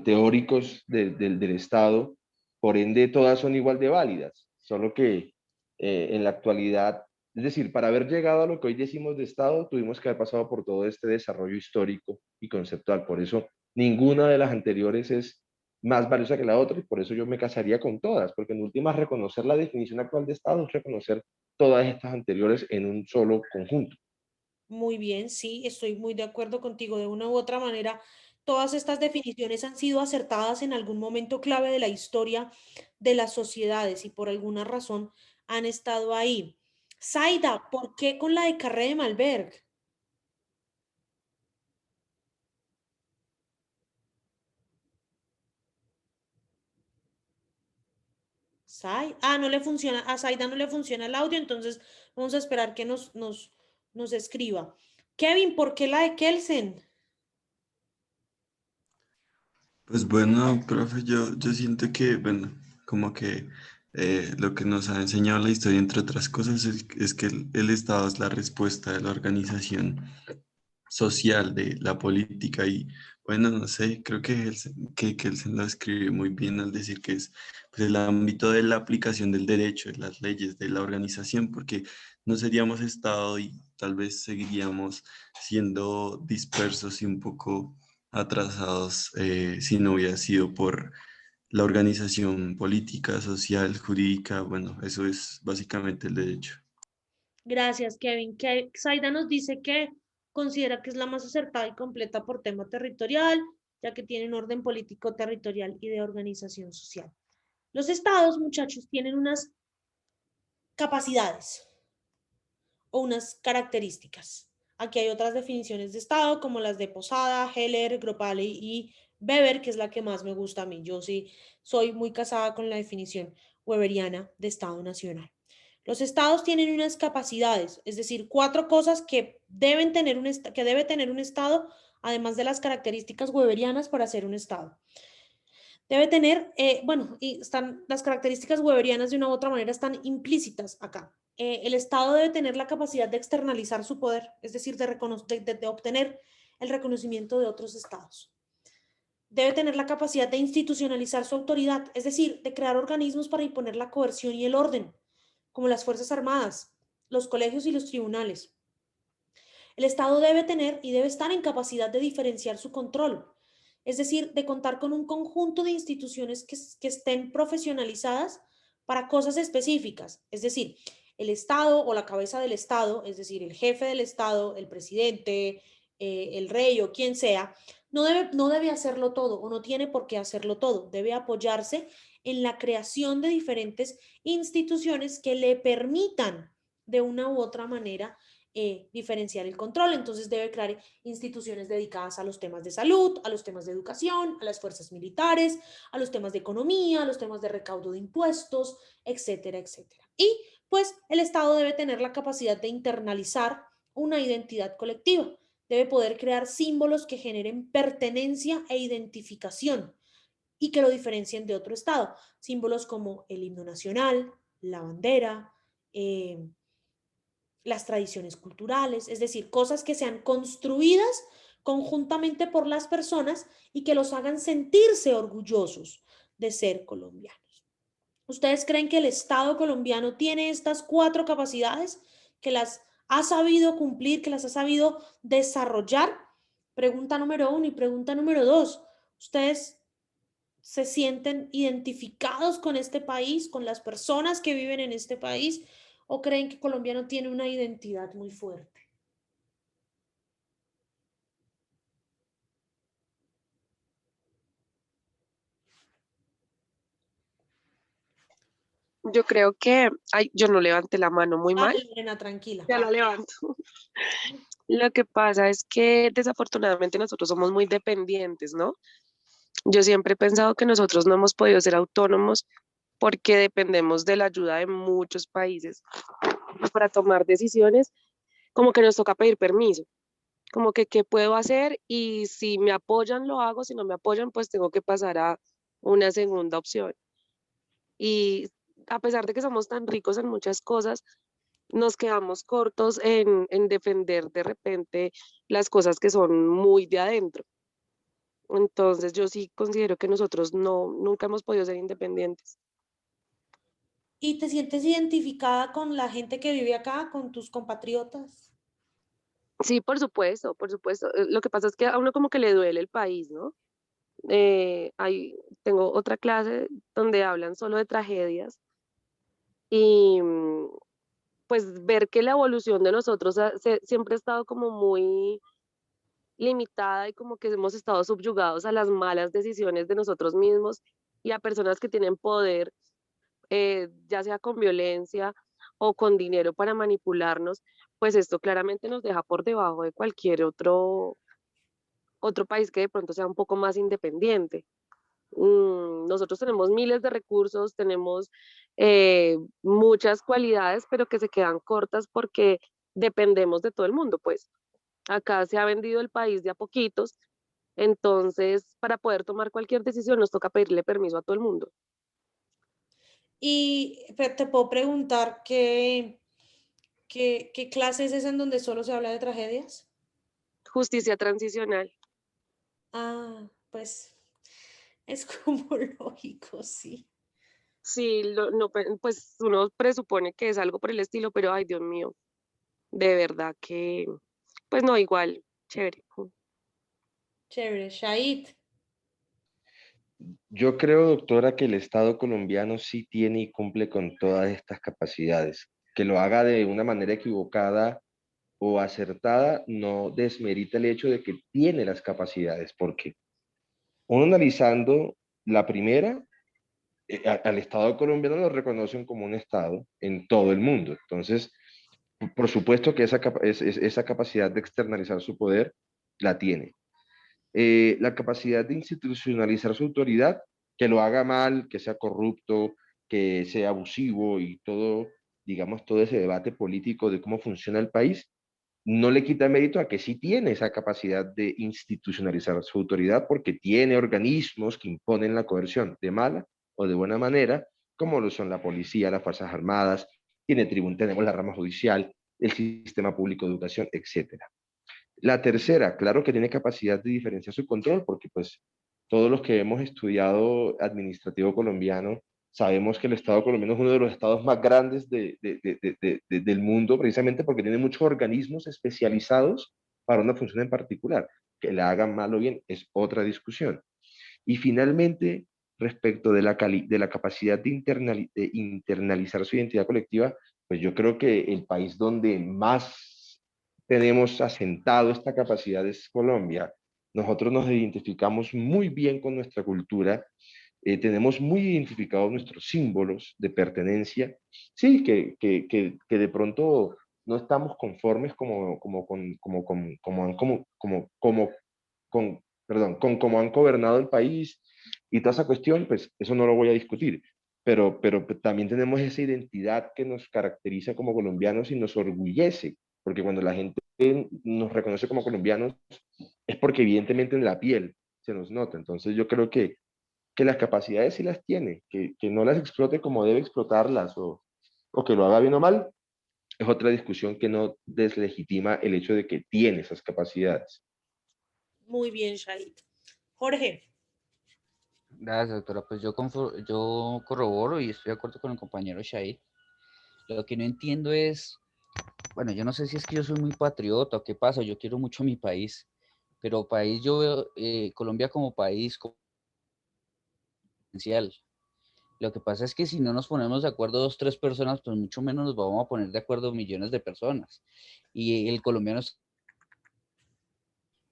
Teóricos del Estado, por ende todas son igual de válidas, solo que en la actualidad, es decir, para haber llegado a lo que hoy decimos de Estado, tuvimos que haber pasado por todo este desarrollo histórico y conceptual, por eso ninguna de las anteriores es más valiosa que la otra y por eso yo me casaría con todas, porque en última reconocer la definición actual de Estado es reconocer todas estas anteriores en un solo conjunto. Muy bien, sí, estoy muy de acuerdo contigo. De una u otra manera, todas estas definiciones han sido acertadas en algún momento clave de la historia de las sociedades y por alguna razón han estado ahí. Zaida, ¿por qué con la de Carré de Malberg? No le funciona, a Zaida no le funciona el audio, entonces vamos a esperar que nos escriba. Kevin, ¿por qué la de Kelsen? Pues bueno, profe, yo siento que, bueno, como que lo que nos ha enseñado la historia, entre otras cosas, es que el Estado es la respuesta de la organización social, de la política y, bueno, no sé, creo que él se lo escribe muy bien al decir que es pues, el ámbito de la aplicación del derecho, de las leyes, de la organización, porque no seríamos Estado y tal vez seguiríamos siendo dispersos y un poco atrasados si no hubiera sido por la organización política, social, jurídica. Bueno, eso es básicamente el derecho. Gracias, Kevin. Que Zaida nos dice que considera que es la más acertada y completa por tema territorial, ya que tiene un orden político territorial y de organización social. Los estados, muchachos, tienen unas capacidades o unas características. Aquí hay otras definiciones de estado, como las de Posada, Heller, Gropale y Weber, que es la que más me gusta a mí. Yo sí soy muy casada con la definición weberiana de Estado Nacional. Los estados tienen unas capacidades, es decir, 4 cosas que debe tener un estado, además de las características weberianas para ser un estado. Debe tener, y las características weberianas de una u otra manera están implícitas acá. El Estado debe tener la capacidad de externalizar su poder, es decir, de obtener el reconocimiento de otros estados. Debe tener la capacidad de institucionalizar su autoridad, es decir, de crear organismos para imponer la coerción y el orden, como las Fuerzas Armadas, los colegios y los tribunales. El Estado debe tener y debe estar en capacidad de diferenciar su control, es decir, de contar con un conjunto de instituciones que estén profesionalizadas para cosas específicas, es decir, el Estado o la cabeza del Estado, es decir, el jefe del Estado, el presidente, el rey o quien sea, no debe hacerlo todo o no tiene por qué hacerlo todo, debe apoyarse en la creación de diferentes instituciones que le permitan de una u otra manera diferenciar el control. Entonces debe crear instituciones dedicadas a los temas de salud, a los temas de educación, a las fuerzas militares, a los temas de economía, a los temas de recaudo de impuestos, etcétera, etcétera. Y pues el Estado debe tener la capacidad de internalizar una identidad colectiva. Debe poder crear símbolos que generen pertenencia e identificación y que lo diferencien de otro Estado. Símbolos como el himno nacional, la bandera, las tradiciones culturales, es decir, cosas que sean construidas conjuntamente por las personas y que los hagan sentirse orgullosos de ser colombianos. ¿Ustedes creen que el Estado colombiano tiene estas 4 capacidades, que las ha sabido cumplir, que las ha sabido desarrollar? Pregunta número 1 y pregunta número 2. ¿Ustedes se sienten identificados con este país, con las personas que viven en este país, o creen que colombiano tiene una identidad muy fuerte? Yo creo que, ay, yo no levanté la mano muy mal, Dale, Lorena, tranquila. ya la levanto. Lo que pasa es que desafortunadamente nosotros somos muy dependientes, ¿no? Yo siempre he pensado que nosotros no hemos podido ser autónomos porque dependemos de la ayuda de muchos países. Y para tomar decisiones, como que nos toca pedir permiso, como que qué puedo hacer y si me apoyan lo hago, si no me apoyan pues tengo que pasar a una segunda opción. Y a pesar de que somos tan ricos en muchas cosas, nos quedamos cortos en defender de repente las cosas que son muy de adentro. Entonces yo sí considero que nosotros nunca hemos podido ser independientes. ¿Y te sientes identificada con la gente que vive acá, con tus compatriotas? Sí, por supuesto, por supuesto. Lo que pasa es que a uno como que le duele el país, ¿no? Tengo otra clase donde hablan solo de tragedias y pues ver que la evolución de nosotros siempre ha estado como muy limitada y como que hemos estado subyugados a las malas decisiones de nosotros mismos y a personas que tienen poder, ya sea con violencia o con dinero para manipularnos, pues esto claramente nos deja por debajo de cualquier otro país que de pronto sea un poco más independiente. Nosotros tenemos miles de recursos, tenemos muchas cualidades, pero que se quedan cortas porque dependemos de todo el mundo, pues. Acá se ha vendido el país de a poquitos, entonces para poder tomar cualquier decisión nos toca pedirle permiso a todo el mundo. Y te puedo preguntar qué clase es esa en donde solo se habla de tragedias. Justicia transicional. Ah, pues es como lógico, sí. Sí, no, pues uno presupone que es algo por el estilo, pero ay, Dios mío, de verdad que, pues no, igual, chévere. Chévere, Shahid. Yo creo, doctora, que el Estado colombiano sí tiene y cumple con todas estas capacidades. Que lo haga de una manera equivocada o acertada no desmerita el hecho de que tiene las capacidades, porque uno analizando la primera, al Estado colombiano lo reconocen como un Estado en todo el mundo. Entonces, por supuesto que esa capacidad de externalizar su poder la tiene. La capacidad de institucionalizar su autoridad, que lo haga mal, que sea corrupto, que sea abusivo y todo, digamos, todo ese debate político de cómo funciona el país, no le quita mérito a que sí tiene esa capacidad de institucionalizar su autoridad porque tiene organismos que imponen la coerción de mala o de buena manera, como lo son la policía, las Fuerzas Armadas, tenemos la rama judicial, el sistema público de educación, etcétera. La tercera, claro que tiene capacidad de diferenciar su control, porque pues todos los que hemos estudiado administrativo colombiano sabemos que el Estado colombiano es uno de los estados más grandes del mundo, precisamente porque tiene muchos organismos especializados para una función en particular. Que la hagan mal o bien es otra discusión. Y finalmente, respecto de la capacidad de internalizar su identidad colectiva, pues yo creo que el país donde más tenemos asentado esta capacidad es Colombia. Nosotros nos identificamos muy bien con nuestra cultura, tenemos muy identificados nuestros símbolos de pertenencia. Sí, que de pronto no estamos conformes con cómo han gobernado el país y toda esa cuestión, pues eso no lo voy a discutir. Pero también tenemos esa identidad que nos caracteriza como colombianos y nos orgullece, porque cuando la gente nos reconoce como colombianos es porque evidentemente en la piel se nos nota. Entonces yo creo que las capacidades sí las tiene, que no las explote como debe explotarlas o que lo haga bien o mal, es otra discusión que no deslegitima el hecho de que tiene esas capacidades. Muy bien, Shahid. Jorge. Gracias, doctora. Pues yo corroboro y estoy de acuerdo con el compañero Shahid. Lo que no entiendo es, bueno, yo no sé si es que yo soy muy patriota o qué pasa, yo quiero mucho mi país, pero país yo veo Colombia como país potencial. Lo que pasa es que si no nos ponemos de acuerdo dos, tres personas, pues mucho menos nos vamos a poner de acuerdo millones de personas. Y el colombiano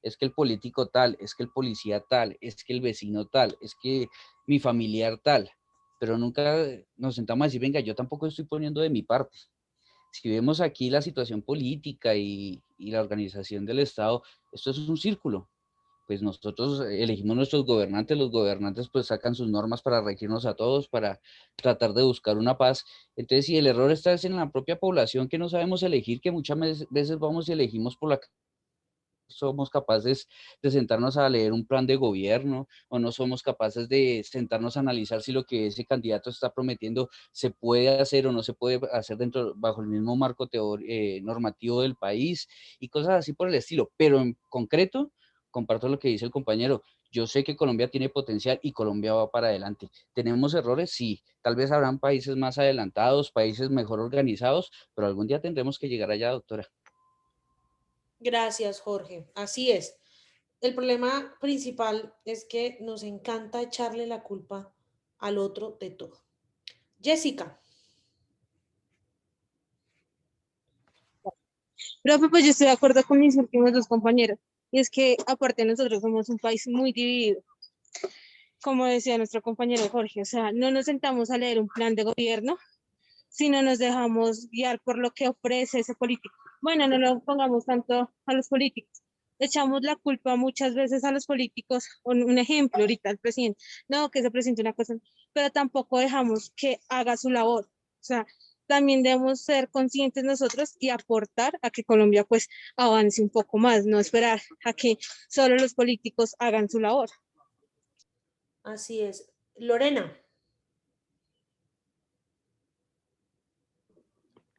es que el político tal, es que el policía tal, es que el vecino tal, es que mi familiar tal. pero nunca nos sentamos a decir, venga, yo tampoco estoy poniendo de mi parte. Si vemos aquí la situación política y la organización del Estado, esto es un círculo. Pues nosotros elegimos nuestros gobernantes, los gobernantes pues sacan sus normas para regirnos a todos, para tratar de buscar una paz. Entonces, si el error está es en la propia población que no sabemos elegir, que muchas veces vamos y elegimos por la somos capaces de sentarnos a leer un plan de gobierno o no somos capaces de sentarnos a analizar si lo que ese candidato está prometiendo se puede hacer o no se puede hacer bajo el mismo marco normativo del país y cosas así por el estilo. Pero en concreto, comparto lo que dice el compañero. Yo sé que Colombia tiene potencial y Colombia va para adelante. ¿Tenemos errores? Sí. Tal vez habrán países más adelantados, países mejor organizados, pero algún día tendremos que llegar allá, doctora. Gracias, Jorge. Así es. El problema principal es que nos encanta echarle la culpa al otro de todo. Jessica. Profe, pues yo estoy de acuerdo con mis últimos dos compañeros. Y es que aparte nosotros somos un país muy dividido, como decía nuestro compañero Jorge. O sea, no nos sentamos a leer un plan de gobierno, sino nos dejamos guiar por lo que ofrece ese político. Bueno, no lo pongamos tanto a los políticos. Echamos la culpa muchas veces a los políticos. Un ejemplo, ahorita el presidente. No, que se presente una cosa, pero tampoco dejamos que haga su labor. O sea, también debemos ser conscientes nosotros y aportar a que Colombia pues avance un poco más, no esperar a que solo los políticos hagan su labor. Así es. Lorena.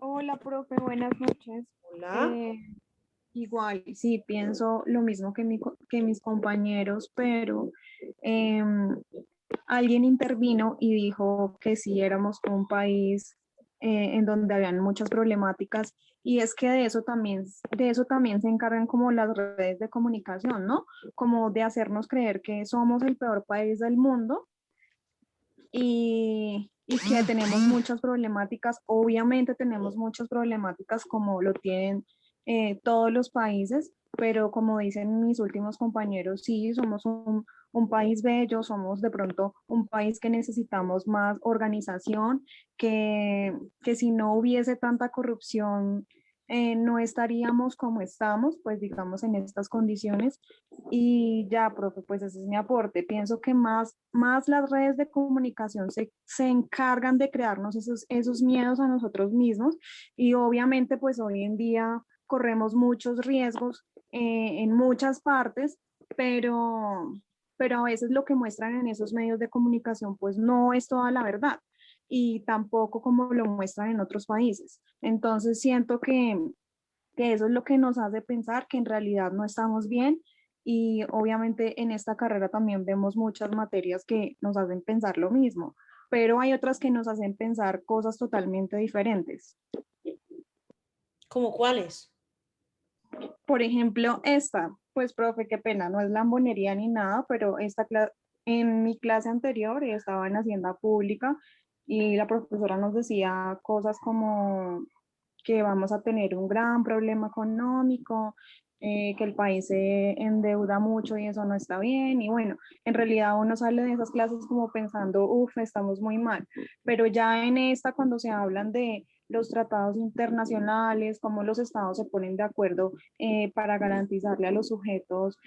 Hola, profe, buenas noches. Hola. Igual, sí, pienso lo mismo que mis compañeros, pero alguien intervino y dijo que sí éramos un país en donde habían muchas problemáticas y es que de eso también se encargan como las redes de comunicación, ¿no? Como de hacernos creer que somos el peor país del mundo y que tenemos muchas problemáticas. Obviamente tenemos muchas problemáticas como lo tienen todos los países, pero como dicen mis últimos compañeros, sí, somos un país bello, somos de pronto un país que necesitamos más organización, que si no hubiese tanta corrupción, no estaríamos como estamos, pues digamos en estas condiciones. Y ya, profe, pues ese es mi aporte. Pienso que más las redes de comunicación se encargan de crearnos esos miedos a nosotros mismos y obviamente pues hoy en día corremos muchos riesgos en muchas partes, pero a veces lo que muestran en esos medios de comunicación pues no es toda la verdad y tampoco como lo muestran en otros países. Entonces siento que eso es lo que nos hace pensar que en realidad no estamos bien y obviamente en esta carrera también vemos muchas materias que nos hacen pensar lo mismo, pero hay otras que nos hacen pensar cosas totalmente diferentes. ¿Cómo cuáles? Por ejemplo, esta, pues profe, qué pena, no es lambonería ni nada, pero en mi clase anterior estaba en Hacienda Pública y la profesora nos decía cosas como que vamos a tener un gran problema económico, que el país se endeuda mucho y eso no está bien. Y bueno, en realidad uno sale de esas clases como pensando, uff, estamos muy mal. Pero ya en esta, cuando se hablan de los tratados internacionales, cómo los estados se ponen de acuerdo para garantizarle a los sujetos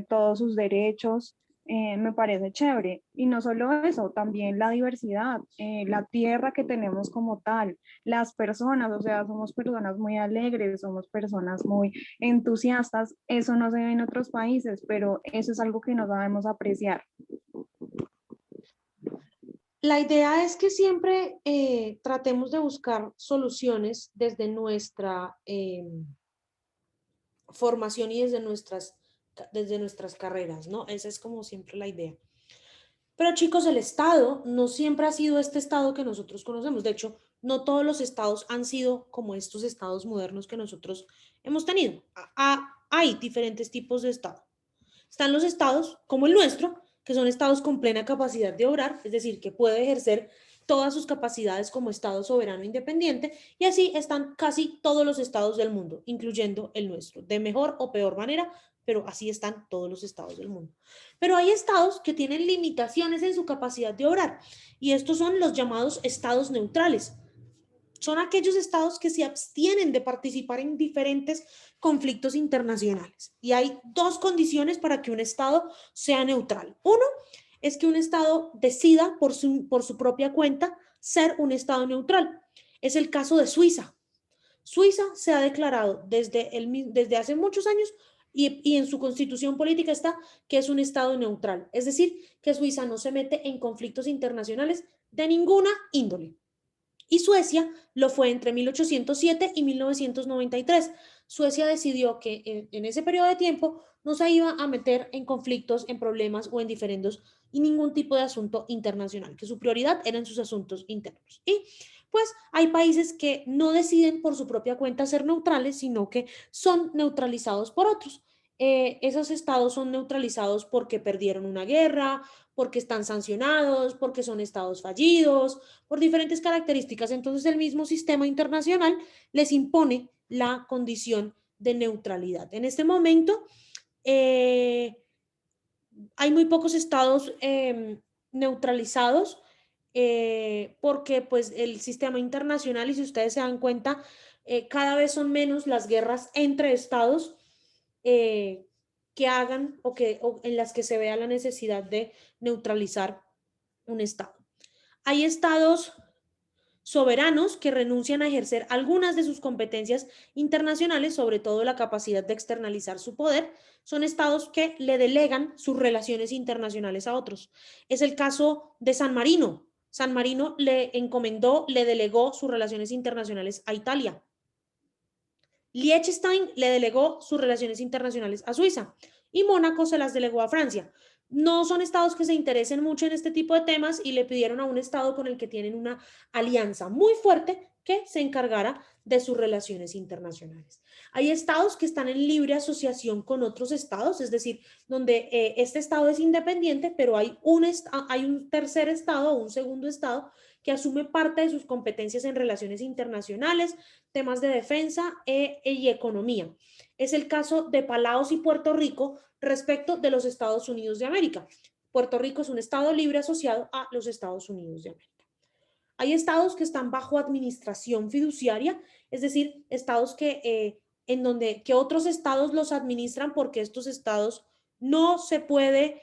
todos sus derechos, me parece chévere. Y no solo eso, también la diversidad, la tierra que tenemos como tal, las personas, o sea, somos personas muy alegres, somos personas muy entusiastas. Eso no se ve en otros países, pero eso es algo que no sabemos apreciar. La idea es que siempre tratemos de buscar soluciones desde nuestra formación y desde nuestras carreras, ¿no? Esa es como siempre la idea. Pero chicos, el Estado no siempre ha sido este Estado que nosotros conocemos. De hecho, no todos los estados han sido como estos estados modernos que nosotros hemos tenido. Hay diferentes tipos de Estado. Están los estados como el nuestro, que son estados con plena capacidad de obrar, es decir, que puede ejercer todas sus capacidades como Estado soberano e independiente, y así están casi todos los estados del mundo, incluyendo el nuestro, de mejor o peor manera, pero así están todos los estados del mundo. Pero hay estados que tienen limitaciones en su capacidad de obrar, y estos son los llamados estados neutrales. Son aquellos estados que se abstienen de participar en diferentes conflictos internacionales. Y hay dos condiciones para que un estado sea neutral. Uno es que un estado decida por su propia cuenta ser un estado neutral. Es el caso de Suiza. Suiza se ha declarado desde hace muchos años y en su constitución política está que es un estado neutral. Es decir, que Suiza no se mete en conflictos internacionales de ninguna índole. Y Suecia lo fue entre 1807 y 1993. Suecia decidió que en ese periodo de tiempo no se iba a meter en conflictos, en problemas o en diferendos y ningún tipo de asunto internacional, que su prioridad eran sus asuntos internos. Y pues hay países que no deciden por su propia cuenta ser neutrales, sino que son neutralizados por otros. Esos estados son neutralizados porque perdieron una guerra, porque están sancionados, porque son estados fallidos, por diferentes características. Entonces el mismo sistema internacional les impone la condición de neutralidad. En este momento hay muy pocos estados neutralizados porque pues el sistema internacional, y si ustedes se dan cuenta, cada vez son menos las guerras entre estados que hagan o en las que se vea la necesidad de neutralizar un estado. Hay estados soberanos que renuncian a ejercer algunas de sus competencias internacionales, sobre todo la capacidad de externalizar su poder. Son estados que le delegan sus relaciones internacionales a otros. Es el caso de San Marino. San Marino le delegó sus relaciones internacionales a Italia. Liechtenstein le delegó sus relaciones internacionales a Suiza y Mónaco se las delegó a Francia. No son estados que se interesen mucho en este tipo de temas y le pidieron a un estado con el que tienen una alianza muy fuerte que se encargara de sus relaciones internacionales. Hay estados que están en libre asociación con otros estados, es decir, donde este estado es independiente, pero hay un tercer estado o un segundo estado que asume parte de sus competencias en relaciones internacionales, temas de defensa y economía. Es el caso de Palaos y Puerto Rico respecto de los Estados Unidos de América. Puerto Rico es un estado libre asociado a los Estados Unidos de América. Hay estados que están bajo administración fiduciaria, es decir, estados que otros estados los administran porque estos estados no se pueden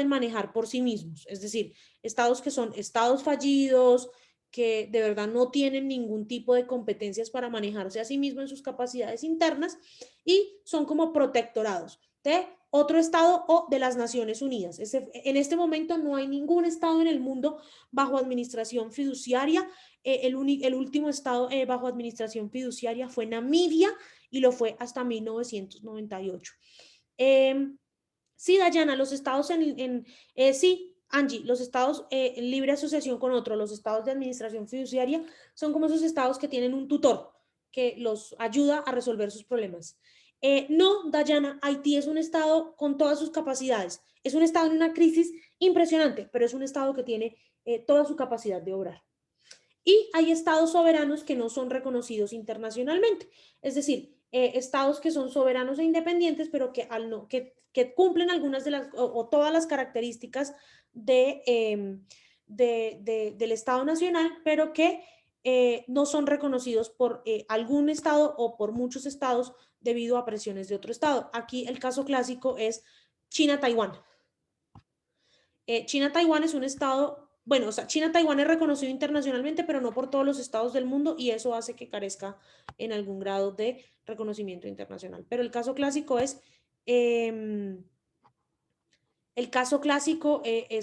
manejar por sí mismos. Es decir, estados que son estados fallidos, que de verdad no tienen ningún tipo de competencias para manejarse a sí mismos en sus capacidades internas y son como protectorados de otro estado o de las Naciones Unidas. En este momento no hay ningún estado en el mundo bajo administración fiduciaria. El último estado bajo administración fiduciaria fue Namibia y lo fue hasta 1998. Sí, Dayana, los estados sí, Angie, los estados en libre asociación con otro, los estados de administración fiduciaria, son como esos estados que tienen un tutor que los ayuda a resolver sus problemas. No, Dayana, Haití es un estado con todas sus capacidades. Es un estado en una crisis impresionante, pero es un estado que tiene toda su capacidad de obrar. Y hay estados soberanos que no son reconocidos internacionalmente. Es decir, estados que son soberanos e independientes, pero que cumplen algunas de las o todas las características del Estado Nacional, pero que no son reconocidos por algún estado o por muchos estados debido a presiones de otro estado. Aquí el caso clásico es China-Taiwán. China-Taiwán es un estado, bueno, o sea, China-Taiwán es reconocido internacionalmente, pero no por todos los estados del mundo y eso hace que carezca en algún grado de reconocimiento internacional. Pero el caso clásico es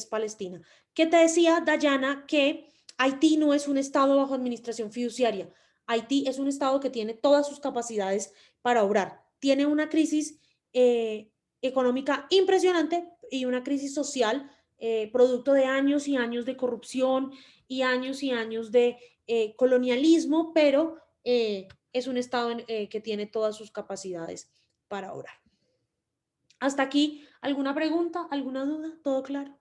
Palestina. ¿Qué te decía, Dayana? Que Haití no es un estado bajo administración fiduciaria. Haití es un estado que tiene todas sus capacidades para obrar. Tiene una crisis económica impresionante y una crisis social producto de años y años de corrupción y años de colonialismo, pero es un estado que tiene todas sus capacidades para obrar. Hasta aquí, ¿alguna pregunta? ¿Alguna duda? ¿Todo claro?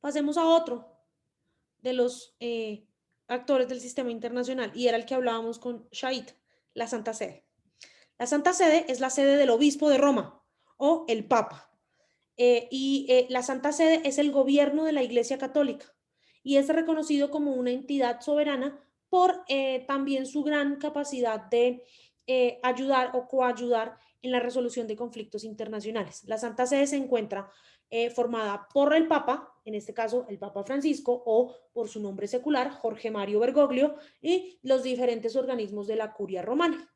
Pasemos a otro de los actores del sistema internacional y era el que hablábamos con Shahid, la Santa Sede. La Santa Sede es la sede del obispo de Roma o el Papa. La Santa Sede es el gobierno de la Iglesia Católica y es reconocido como una entidad soberana por también su gran capacidad de ayudar o coayudar en la resolución de conflictos internacionales. La Santa Sede se encuentra formada por el Papa, en este caso el Papa Francisco, o por su nombre secular, Jorge Mario Bergoglio, y los diferentes organismos de la Curia Romana.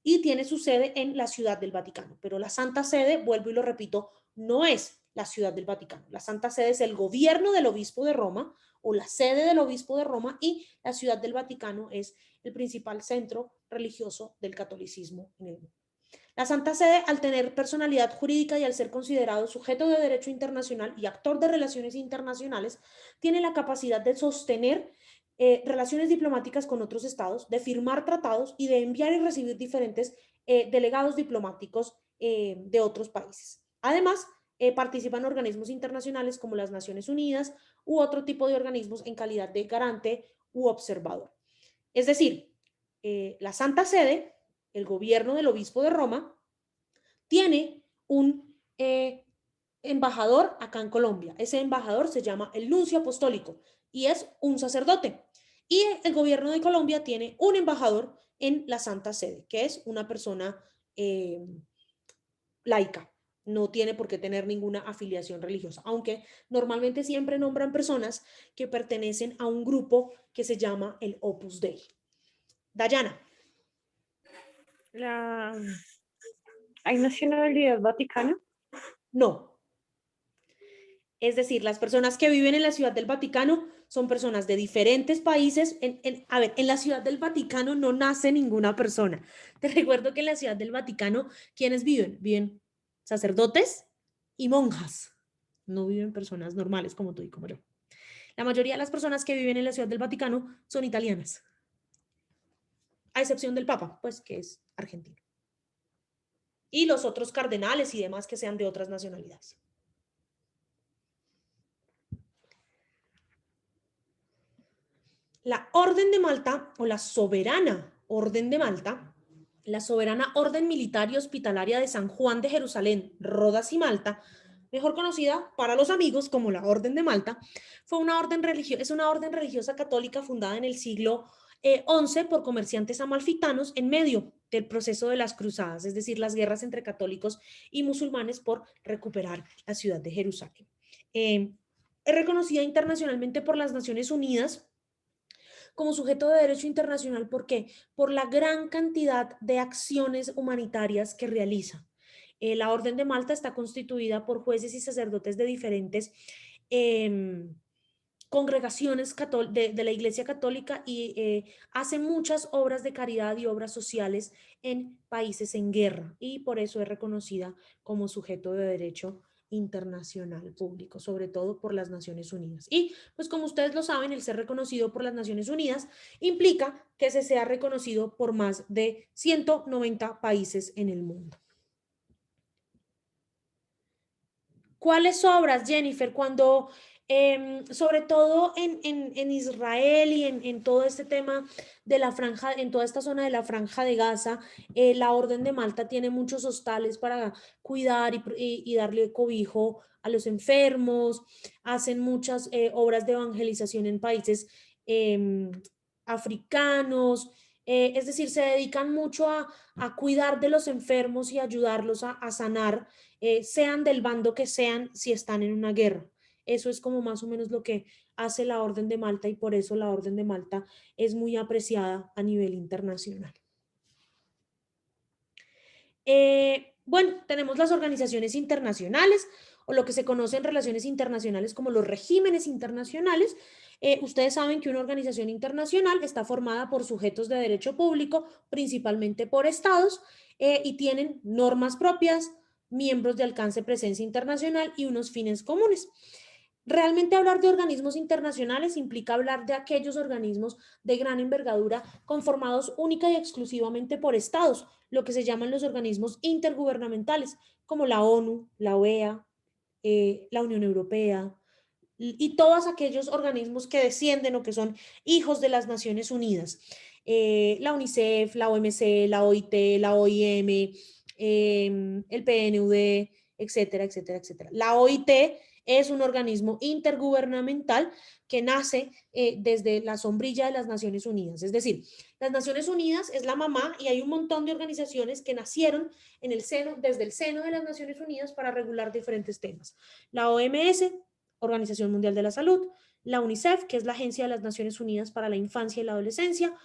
Y tiene su sede en la Ciudad del Vaticano. Pero la Santa Sede, vuelvo y lo repito, no es la Ciudad del Vaticano. La Santa Sede es el gobierno del obispo de Roma o la sede del obispo de Roma, y la Ciudad del Vaticano es el principal centro religioso del catolicismo en el mundo. La Santa Sede, al tener personalidad jurídica y al ser considerado sujeto de derecho internacional y actor de relaciones internacionales, tiene la capacidad de sostener relaciones diplomáticas con otros estados, de firmar tratados y de enviar y recibir diferentes delegados diplomáticos de otros países. Además, participan organismos internacionales como las Naciones Unidas u otro tipo de organismos en calidad de garante u observador. Es decir, la Santa Sede, el gobierno del obispo de Roma, tiene un embajador acá en Colombia. Ese embajador se llama el nuncio apostólico y es un sacerdote. Y el gobierno de Colombia tiene un embajador en la Santa Sede, que es una persona laica. No tiene por qué tener ninguna afiliación religiosa, aunque normalmente siempre nombran personas que pertenecen a un grupo que se llama el Opus Dei. Dayana. ¿Hay nacionalidad vaticana? No. Es decir, las personas que viven en la Ciudad del Vaticano son personas de diferentes países. A ver, en la Ciudad del Vaticano no nace ninguna persona. Te recuerdo que en la Ciudad del Vaticano, ¿quiénes viven? Viven sacerdotes y monjas. No viven personas normales como tú y como yo. La mayoría de las personas que viven en la Ciudad del Vaticano son italianas. A excepción del Papa, pues, que es argentino. Y los otros cardenales y demás que sean de otras nacionalidades. La Orden de Malta o la Soberana Orden de Malta, la Soberana Orden Militar y Hospitalaria de San Juan de Jerusalén, Rodas y Malta, mejor conocida para los amigos como la Orden de Malta, fue una orden religiosa, es una orden religiosa católica fundada en el siglo XI por comerciantes amalfitanos en medio del proceso de las cruzadas, es decir, las guerras entre católicos y musulmanes por recuperar la ciudad de Jerusalén. Es reconocida internacionalmente por las Naciones Unidas como sujeto de derecho internacional. ¿Por qué? Por la gran cantidad de acciones humanitarias que realiza. La Orden de Malta está constituida por jueces y sacerdotes de diferentes congregaciones de la Iglesia Católica y hace muchas obras de caridad y obras sociales en países en guerra, y por eso es reconocida como sujeto de derecho internacional público, sobre todo por las Naciones Unidas. Y pues como ustedes lo saben, el ser reconocido por las Naciones Unidas implica que se sea reconocido por más de 190 países en el mundo. ¿Cuáles obras, Jennifer? Cuando, sobre todo en Israel y en todo este tema de la franja, en toda esta zona de la Franja de Gaza, la Orden de Malta tiene muchos hostales para cuidar y darle cobijo a los enfermos, hacen muchas obras de evangelización en países africanos, es decir, se dedican mucho a cuidar de los enfermos y ayudarlos a sanar, sean del bando que sean, si están en una guerra. Eso es como más o menos lo que hace la Orden de Malta, y por eso la Orden de Malta es muy apreciada a nivel internacional. Bueno, tenemos las organizaciones internacionales, o lo que se conoce en relaciones internacionales como los regímenes internacionales. Ustedes saben que una organización internacional está formada por sujetos de derecho público, principalmente por estados, y tienen normas propias, miembros de alcance, presencia internacional y unos fines comunes. Realmente hablar de organismos internacionales implica hablar de aquellos organismos de gran envergadura conformados única y exclusivamente por estados, lo que se llaman los organismos intergubernamentales, como la ONU, la OEA, la Unión Europea, y todos aquellos organismos que descienden o que son hijos de las Naciones Unidas. La UNICEF, la OMC, la OIT, la OIM, el PNUD, etcétera, etcétera, etcétera. La OIT es un organismo intergubernamental que nace desde la sombrilla de las Naciones Unidas. Es decir, las Naciones Unidas es la mamá y hay un montón de organizaciones que nacieron en el seno, desde el seno de las Naciones Unidas para regular diferentes temas. La OMS, Organización Mundial de la Salud, la UNICEF, que es la Agencia de las Naciones Unidas para la Infancia y la Adolescencia,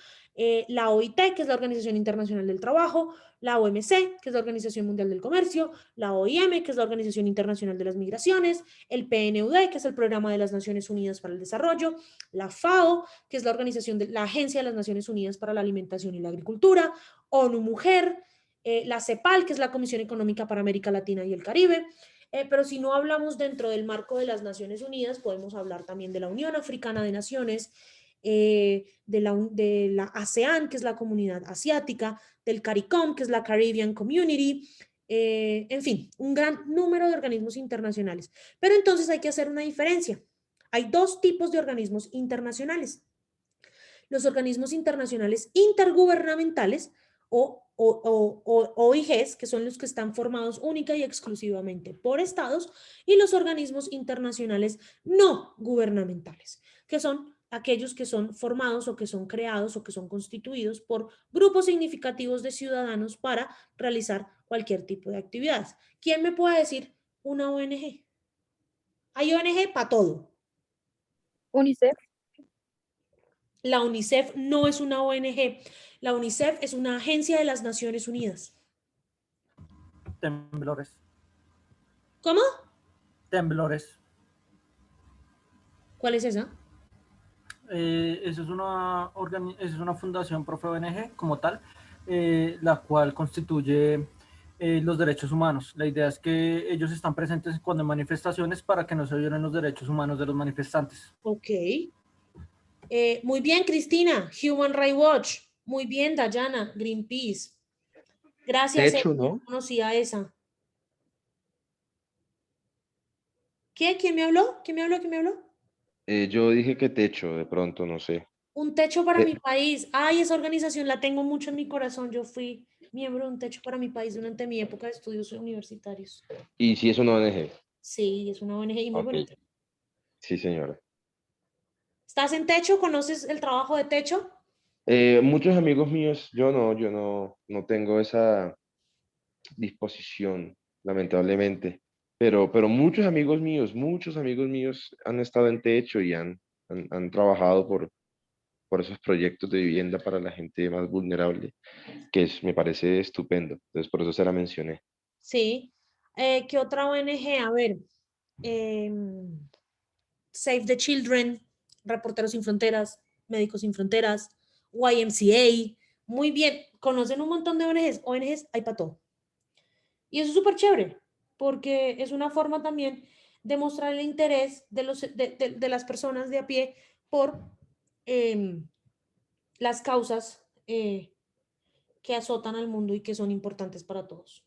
la OIT, que es la Organización Internacional del Trabajo, la OMC, que es la Organización Mundial del Comercio, la OIM, que es la Organización Internacional de las Migraciones, el PNUD, que es el Programa de las Naciones Unidas para el Desarrollo, la FAO, que es la organización de la Agencia de las Naciones Unidas para la Alimentación y la Agricultura, ONU Mujer, la CEPAL, que es la Comisión Económica para América Latina y el Caribe. Pero si no hablamos dentro del marco de las Naciones Unidas, podemos hablar también de la Unión Africana de Naciones, de la ASEAN, que es la Comunidad Asiática, del CARICOM, que es la Caribbean Community, en fin, un gran número de organismos internacionales. Pero entonces hay que hacer una diferencia. Hay dos tipos de organismos internacionales. Los organismos internacionales intergubernamentales o OIGs, que son los que están formados única y exclusivamente por estados, y los organismos internacionales no gubernamentales, que son aquellos que son formados o que son creados o que son constituidos por grupos significativos de ciudadanos para realizar cualquier tipo de actividades. ¿Quién me puede decir una ONG? Hay ONG para todo. UNICEF. La UNICEF no es una ONG. La UNICEF es una agencia de las Naciones Unidas. Temblores. ¿Cómo? Temblores. ¿Cuál es esa? Eso es una fundación profe ONG como tal, la cual constituye los derechos humanos. La idea es que ellos están presentes cuando hay manifestaciones para que no se violen los derechos humanos de los manifestantes. Ok. Muy bien, Cristina. Human Rights Watch. Muy bien, Dayana. Greenpeace. Gracias. Techo, ¿no? No conocía esa. ¿Qué? ¿Quién me habló? ¿Quién me habló? ¿Quién me habló? Yo dije que techo, de pronto, no sé. Un techo para mi país. Ay, esa organización la tengo mucho en mi corazón. Yo fui miembro de un techo para mi país durante mi época de estudios universitarios. ¿Y si es una ONG? Sí, es una ONG y muy bonita. Sí, señora. ¿Estás en techo? ¿Conoces el trabajo de techo? Muchos amigos míos, yo no tengo esa disposición, lamentablemente. Pero muchos amigos míos han estado en techo y han trabajado por esos proyectos de vivienda para la gente más vulnerable, me parece estupendo. Entonces, por eso se la mencioné. Sí. ¿Qué otra ONG? A ver. Save the Children, Reporteros Sin Fronteras, Médicos Sin Fronteras, YMCA. Muy bien. Conocen un montón de ONGs. ONGs hay para todo. Y eso es súper chévere, porque es una forma también de mostrar el interés de las personas de a pie por las causas que azotan al mundo y que son importantes para todos.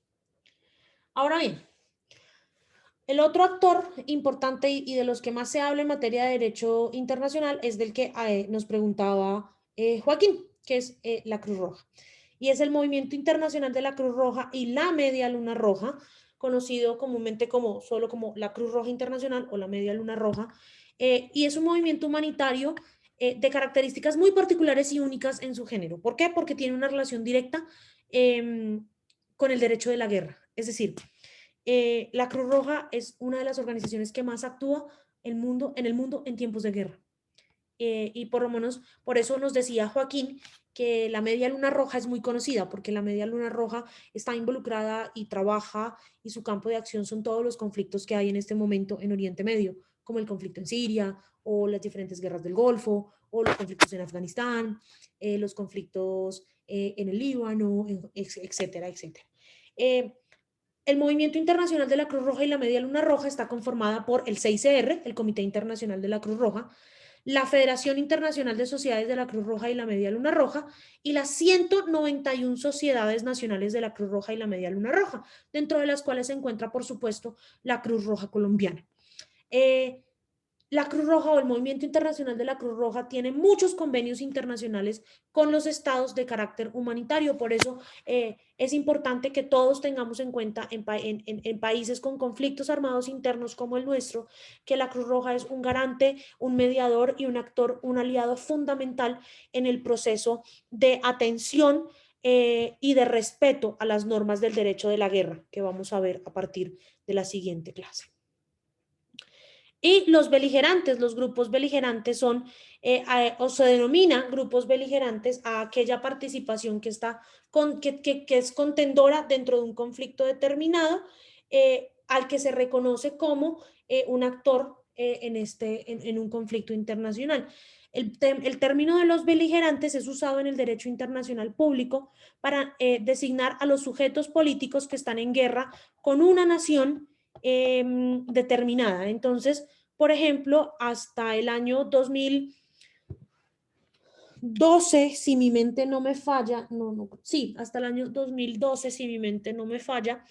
Ahora bien, el otro actor importante y de los que más se habla en materia de derecho internacional es del que nos preguntaba Joaquín, que es la Cruz Roja. Y es el Movimiento Internacional de la Cruz Roja y la Media Luna Roja, conocido comúnmente solo como la Cruz Roja Internacional o la Media Luna Roja. Y es un movimiento humanitario de características muy particulares y únicas en su género. ¿Por qué? Porque tiene una relación directa con el derecho de la guerra. Es decir, la Cruz Roja es una de las organizaciones que más actúa en el mundo en tiempos de guerra. Y por lo menos por eso nos decía Joaquín que la Media Luna Roja es muy conocida, porque la Media Luna Roja está involucrada y trabaja, y su campo de acción son todos los conflictos que hay en este momento en Oriente Medio, como el conflicto en Siria, o las diferentes guerras del Golfo, o los conflictos en Afganistán, los conflictos en el Líbano, etcétera, etcétera. El Movimiento Internacional de la Cruz Roja y la Media Luna Roja está conformada por el CICR, el Comité Internacional de la Cruz Roja, la Federación Internacional de Sociedades de la Cruz Roja y la Media Luna Roja y las 191 sociedades nacionales de la Cruz Roja y la Media Luna Roja, dentro de las cuales se encuentra, por supuesto, la Cruz Roja colombiana. la Cruz Roja o el Movimiento Internacional de la Cruz Roja tiene muchos convenios internacionales con los estados de carácter humanitario. Por eso es importante que todos tengamos en cuenta en países con conflictos armados internos como el nuestro, que la Cruz Roja es un garante, un mediador y un actor, un aliado fundamental en el proceso de atención y de respeto a las normas del derecho de la guerra, que vamos a ver a partir de la siguiente clase. Y los beligerantes, los grupos beligerantes son, o se denomina grupos beligerantes a aquella participación que, que es contendora dentro de un conflicto determinado, al que se reconoce como un actor en un conflicto internacional. El término de los beligerantes es usado en el derecho internacional público para designar a los sujetos políticos que están en guerra con una nación determinada. Entonces, por ejemplo, hasta el año 2012, si mi mente no me falla, sí, hasta el año 2012, si mi mente no me falla,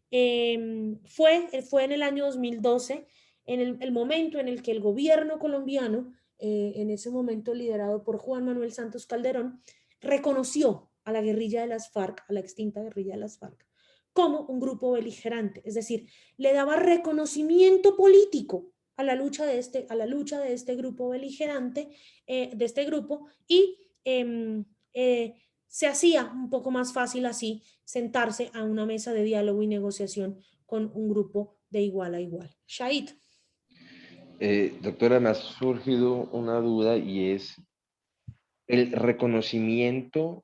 fue en el año 2012, en el momento en el que el gobierno colombiano, en ese momento liderado por Juan Manuel Santos Calderón, reconoció a la guerrilla de las FARC, a la extinta guerrilla de las FARC, como un grupo beligerante, es decir, le daba reconocimiento político a la lucha de este grupo beligerante, de este grupo, y se hacía un poco más fácil así sentarse a una mesa de diálogo y negociación con un grupo de igual a igual. Shahid. Doctora, me ha surgido una duda y es el reconocimiento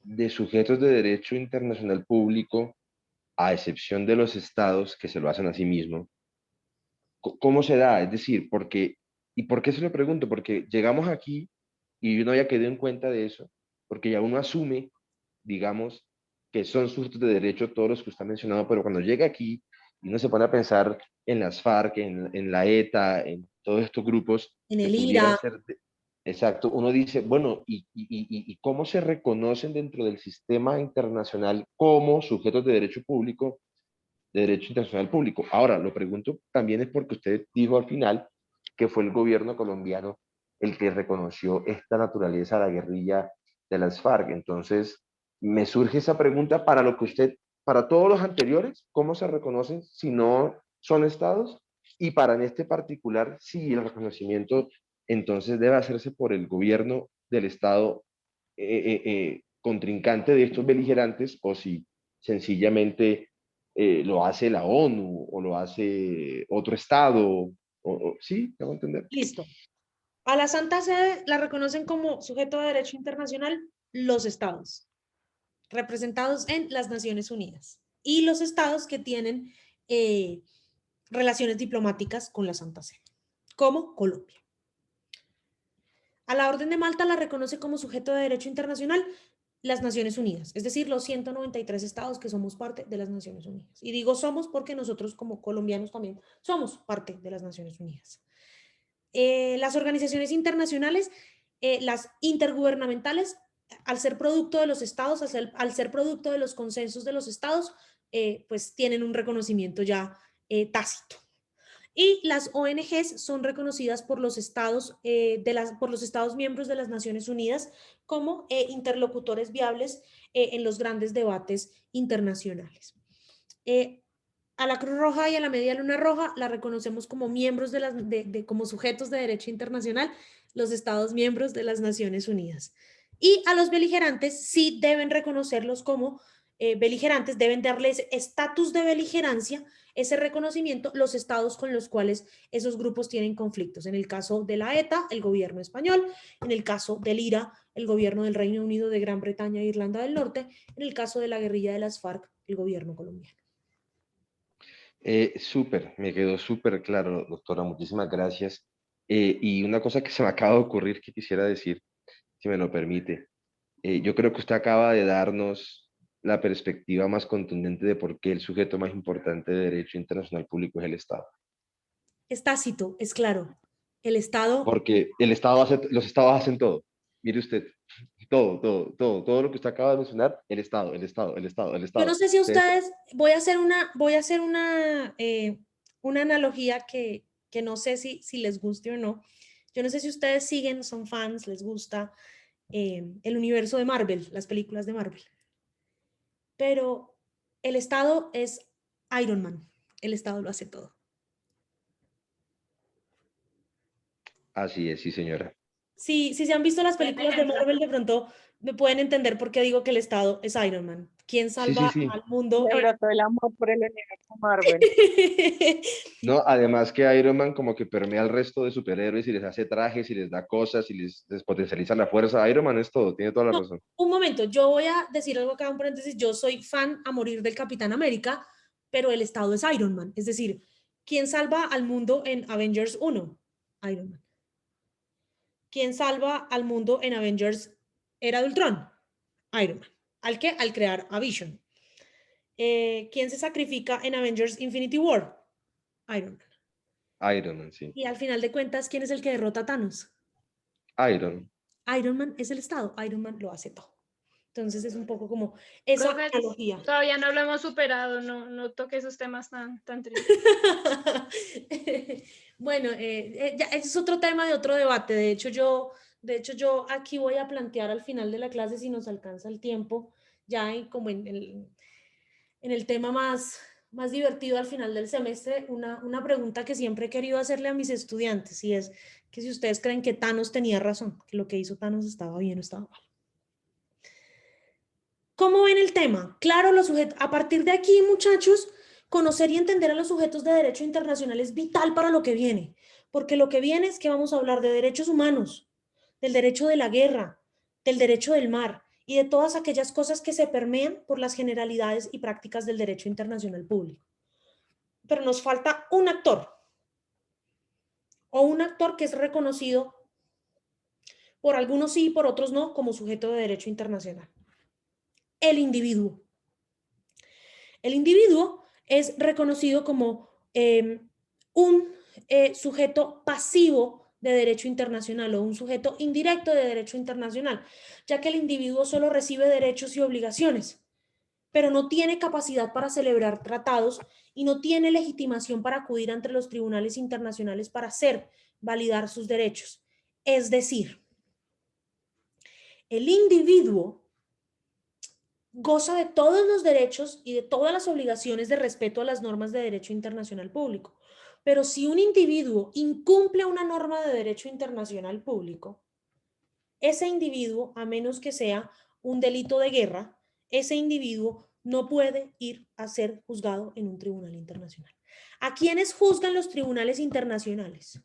de sujetos de derecho internacional público, a excepción de los estados que se lo hacen a sí mismos. ¿Cómo se da? Es decir, ¿y por qué se lo pregunto? Porque llegamos aquí y yo no había quedado en cuenta de eso, porque ya uno asume, digamos, que son sujetos de derecho todos los que usted ha mencionado, pero cuando llega aquí y uno se pone a pensar en las FARC, en la ETA, en todos estos grupos en que el pudieran IRA. ser, exacto, uno dice, bueno, ¿y cómo se reconocen dentro del sistema internacional como sujetos de derecho público, de derecho internacional público? Ahora, lo pregunto también es porque usted dijo al final que fue el gobierno colombiano el que reconoció esta naturaleza de la guerrilla de las FARC. Entonces, me surge esa pregunta para lo que usted, para todos los anteriores, ¿cómo se reconocen si no son estados? Y para en este particular, si el reconocimiento entonces debe hacerse por el gobierno del estado contrincante de estos beligerantes, o si sencillamente lo hace la ONU o lo hace otro estado. ¿Sí? ¿Me voy a entender? Listo. A la Santa Sede la reconocen como sujeto de derecho internacional los estados, representados en las Naciones Unidas, y los estados que tienen relaciones diplomáticas con la Santa Sede, como Colombia. A la Orden de Malta la reconoce como sujeto de derecho internacional las Naciones Unidas, es decir, los 193 estados que somos parte de las Naciones Unidas. Y digo somos porque nosotros como colombianos también somos parte de las Naciones Unidas. Las organizaciones internacionales, las intergubernamentales, al ser producto de los estados, al ser producto de los consensos de los estados, pues tienen un reconocimiento ya tácito. Y las ONGs son reconocidas por los estados, por los estados miembros de las Naciones Unidas como interlocutores viables en los grandes debates internacionales. A la Cruz Roja y a la Media Luna Roja la reconocemos como miembros como sujetos de derecho internacional, los estados miembros de las Naciones Unidas. Y a los beligerantes sí deben reconocerlos como beligerantes, deben darles estatus de beligerancia, ese reconocimiento, los estados con los cuales esos grupos tienen conflictos. En el caso de la ETA, el gobierno español; en el caso del IRA, el gobierno del Reino Unido, de Gran Bretaña e Irlanda del Norte; en el caso de la guerrilla de las FARC, el gobierno colombiano. Súper, me quedó súper claro, doctora, muchísimas gracias. Y una cosa que se me acaba de ocurrir que quisiera decir, si me lo permite. Yo creo que usted acaba de darnos la perspectiva más contundente de por qué el sujeto más importante de derecho internacional público es el Estado. Es tácito, es claro. El Estado... Porque el Estado los estados hacen todo. Mire usted, todo lo que usted acaba de mencionar, el Estado. Yo no sé si ustedes, voy a hacer una analogía que que no sé si les guste o no. Yo no sé si ustedes siguen, son fans, les gusta el universo de Marvel, las películas de Marvel. Pero el Estado es Iron Man. El Estado lo hace todo. Así es, sí, señora. Si se han visto las películas de Marvel, de pronto me pueden entender por qué digo que el Estado es Iron Man. ¿Quién Sí, salva sí, sí. al mundo? Le brotó el amor por el universo Marvel. No, además que Iron Man como que permea al resto de superhéroes y les hace trajes y les da cosas y les potencializa la fuerza. Iron Man es todo, tiene toda la No, razón. un momento, yo voy a decir algo acá, un paréntesis. Yo soy fan a morir del Capitán América, pero el Estado es Iron Man. Es decir, ¿quién salva al mundo en Avengers 1? Iron Man. ¿Quién salva al mundo en Avengers Era de Ultron? Iron Man. ¿Al qué? Al crear a Vision. ¿Quién se sacrifica en Avengers Infinity War? Iron Man. Iron Man, sí. Y al final de cuentas, ¿quién es el que derrota a Thanos? Iron. Iron Man es el Estado. Iron Man lo hace todo. Entonces es un poco como esa Profe, analogía. todavía no lo hemos superado, no toque esos temas tan tristes. Bueno, ya, ese es otro tema de otro debate. De hecho, yo aquí voy a plantear al final de la clase, si nos alcanza el tiempo, ya como en el tema más divertido al final del semestre, una pregunta que siempre he querido hacerle a mis estudiantes, y es que si ustedes creen que Thanos tenía razón, que lo que hizo Thanos estaba bien o estaba mal. ¿Cómo ven el tema? Claro, los sujetos, a partir de aquí, muchachos, conocer y entender a los sujetos de derecho internacional es vital para lo que viene, porque lo que viene es que vamos a hablar de derechos humanos, del derecho de la guerra, del derecho del mar y de todas aquellas cosas que se permean por las generalidades y prácticas del derecho internacional público. Pero nos falta un actor, o un actor que es reconocido por algunos sí y por otros no como sujeto de derecho internacional. El individuo. El individuo es reconocido como un sujeto pasivo de derecho internacional o un sujeto indirecto de derecho internacional, ya que el individuo solo recibe derechos y obligaciones, pero no tiene capacidad para celebrar tratados y no tiene legitimación para acudir ante los tribunales internacionales para hacer validar sus derechos. Es decir, el individuo goza de todos los derechos y de todas las obligaciones de respeto a las normas de derecho internacional público. Pero si un individuo incumple una norma de derecho internacional público, ese individuo, a menos que sea un delito de guerra, ese individuo no puede ir a ser juzgado en un tribunal internacional. ¿A quiénes juzgan los tribunales internacionales?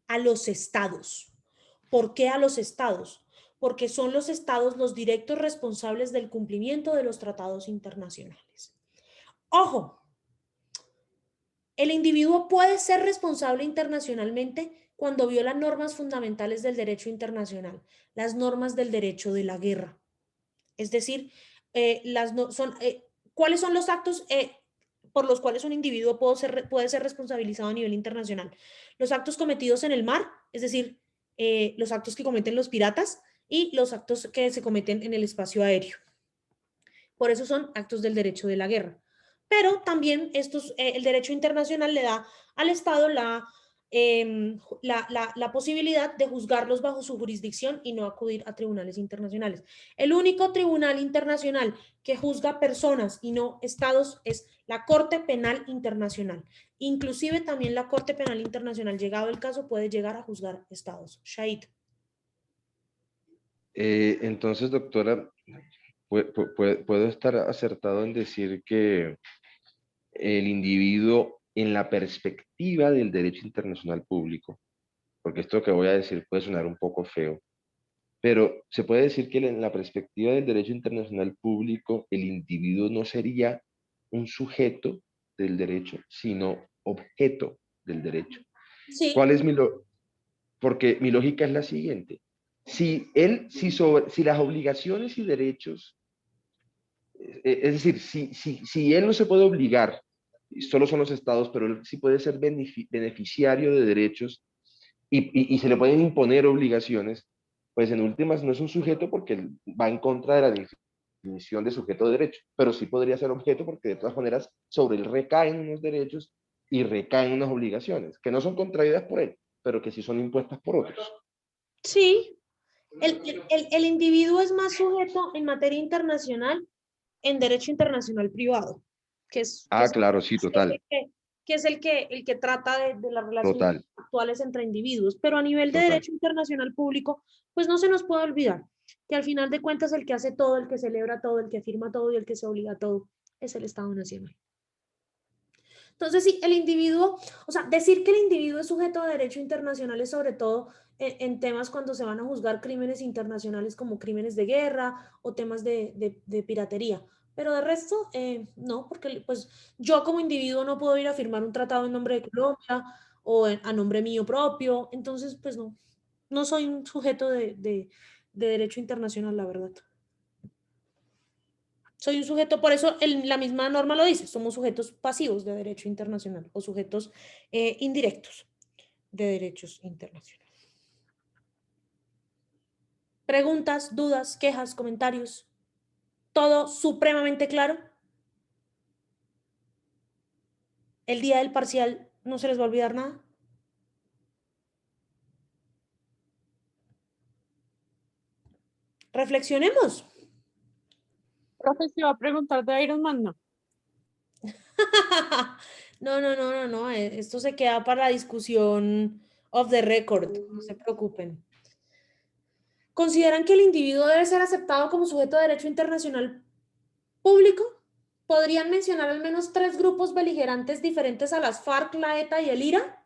A los estados. ¿Por qué a los estados? Porque son los estados los directos responsables del cumplimiento de los tratados internacionales. Ojo, el individuo puede ser responsable internacionalmente cuando viola normas fundamentales del derecho internacional, las normas del derecho de la guerra. Es decir, ¿cuáles son los actos por los cuales un individuo puede ser responsabilizado a nivel internacional? Los actos cometidos en el mar, es decir, los actos que cometen los piratas y los actos que se cometen en el espacio aéreo. Por eso son actos del derecho de la guerra. Pero también el derecho internacional le da al Estado la posibilidad de juzgarlos bajo su jurisdicción y no acudir a tribunales internacionales. El único tribunal internacional que juzga personas y no estados es la Corte Penal Internacional. Inclusive también la Corte Penal Internacional, llegado el caso, puede llegar a juzgar estados. Shahid. Entonces, doctora, ¿puedo estar acertado en decir que el individuo, en la perspectiva del derecho internacional público, porque esto que voy a decir puede sonar un poco feo, pero se puede decir que en la perspectiva del derecho internacional público, el individuo no sería un sujeto del derecho, sino objeto del derecho? Sí. ¿Cuál es porque mi lógica es la siguiente? Si las obligaciones y derechos, es decir, si él no se puede obligar, solo son los estados, pero él sí puede ser beneficiario de derechos y se le pueden imponer obligaciones, pues en últimas no es un sujeto porque va en contra de la definición de sujeto de derecho, pero sí podría ser objeto porque de todas maneras sobre él recaen unos derechos y recaen unas obligaciones que no son contraídas por él, pero que sí son impuestas por otros. Sí, el individuo es más sujeto en materia internacional en derecho internacional privado, que es, Claro, sí, total, que es el que trata de las relaciones total. actuales entre individuos. Pero a nivel de Total. derecho internacional público, pues no se nos puede olvidar que al final de cuentas el que hace todo, el que celebra todo, el que firma todo y el que se obliga a todo es el Estado Nacional. Entonces, sí, el individuo, o sea, decir que el individuo es sujeto a derecho internacional es sobre todo en temas cuando se van a juzgar crímenes internacionales como crímenes de guerra o temas de piratería. Pero de resto, no, porque pues yo como individuo no puedo ir a firmar un tratado en nombre de Colombia o a nombre mío propio. Entonces, pues no, no soy un sujeto de derecho internacional, la verdad. Soy un sujeto, por eso la misma norma lo dice, somos sujetos pasivos de derecho internacional o sujetos indirectos de derechos internacionales. Preguntas, dudas, quejas, comentarios, todo supremamente claro. El día del parcial no se les va a olvidar nada. Reflexionemos. Profe, se va a preguntar de Iron Man, ¿no? No. Esto se queda para la discusión off the record. No se preocupen. ¿Consideran que el individuo debe ser aceptado como sujeto de derecho internacional público? ¿Podrían mencionar al menos 3 grupos beligerantes diferentes a las FARC, la ETA y el IRA?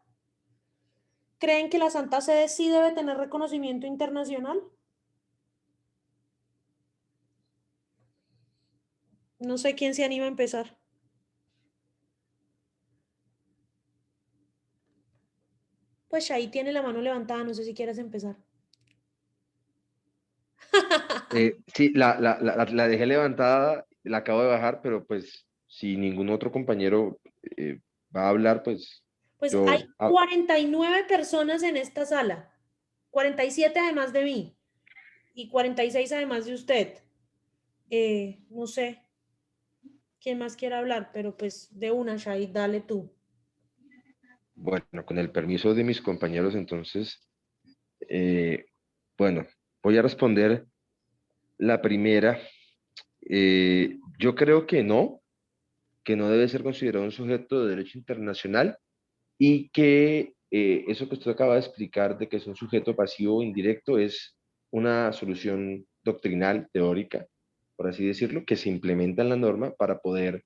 ¿Creen que la Santa Sede sí debe tener reconocimiento internacional? No sé quién se anima a empezar. Pues ahí tiene la mano levantada, no sé si quieres empezar. Sí, la dejé levantada, la acabo de bajar, pero pues si ningún otro compañero va a hablar, pues Pues yo... hay 49 personas en esta sala, 47 además de mí y 46 además de usted. No sé quién más quiere hablar, pero pues de una, Shahid, dale tú. Bueno, con el permiso de mis compañeros, entonces, bueno, voy a responder la primera. Yo creo que no debe ser considerado un sujeto de derecho internacional y que eso que usted acaba de explicar de que es un sujeto pasivo o indirecto es una solución doctrinal, teórica, por así decirlo, que se implementa en la norma para poder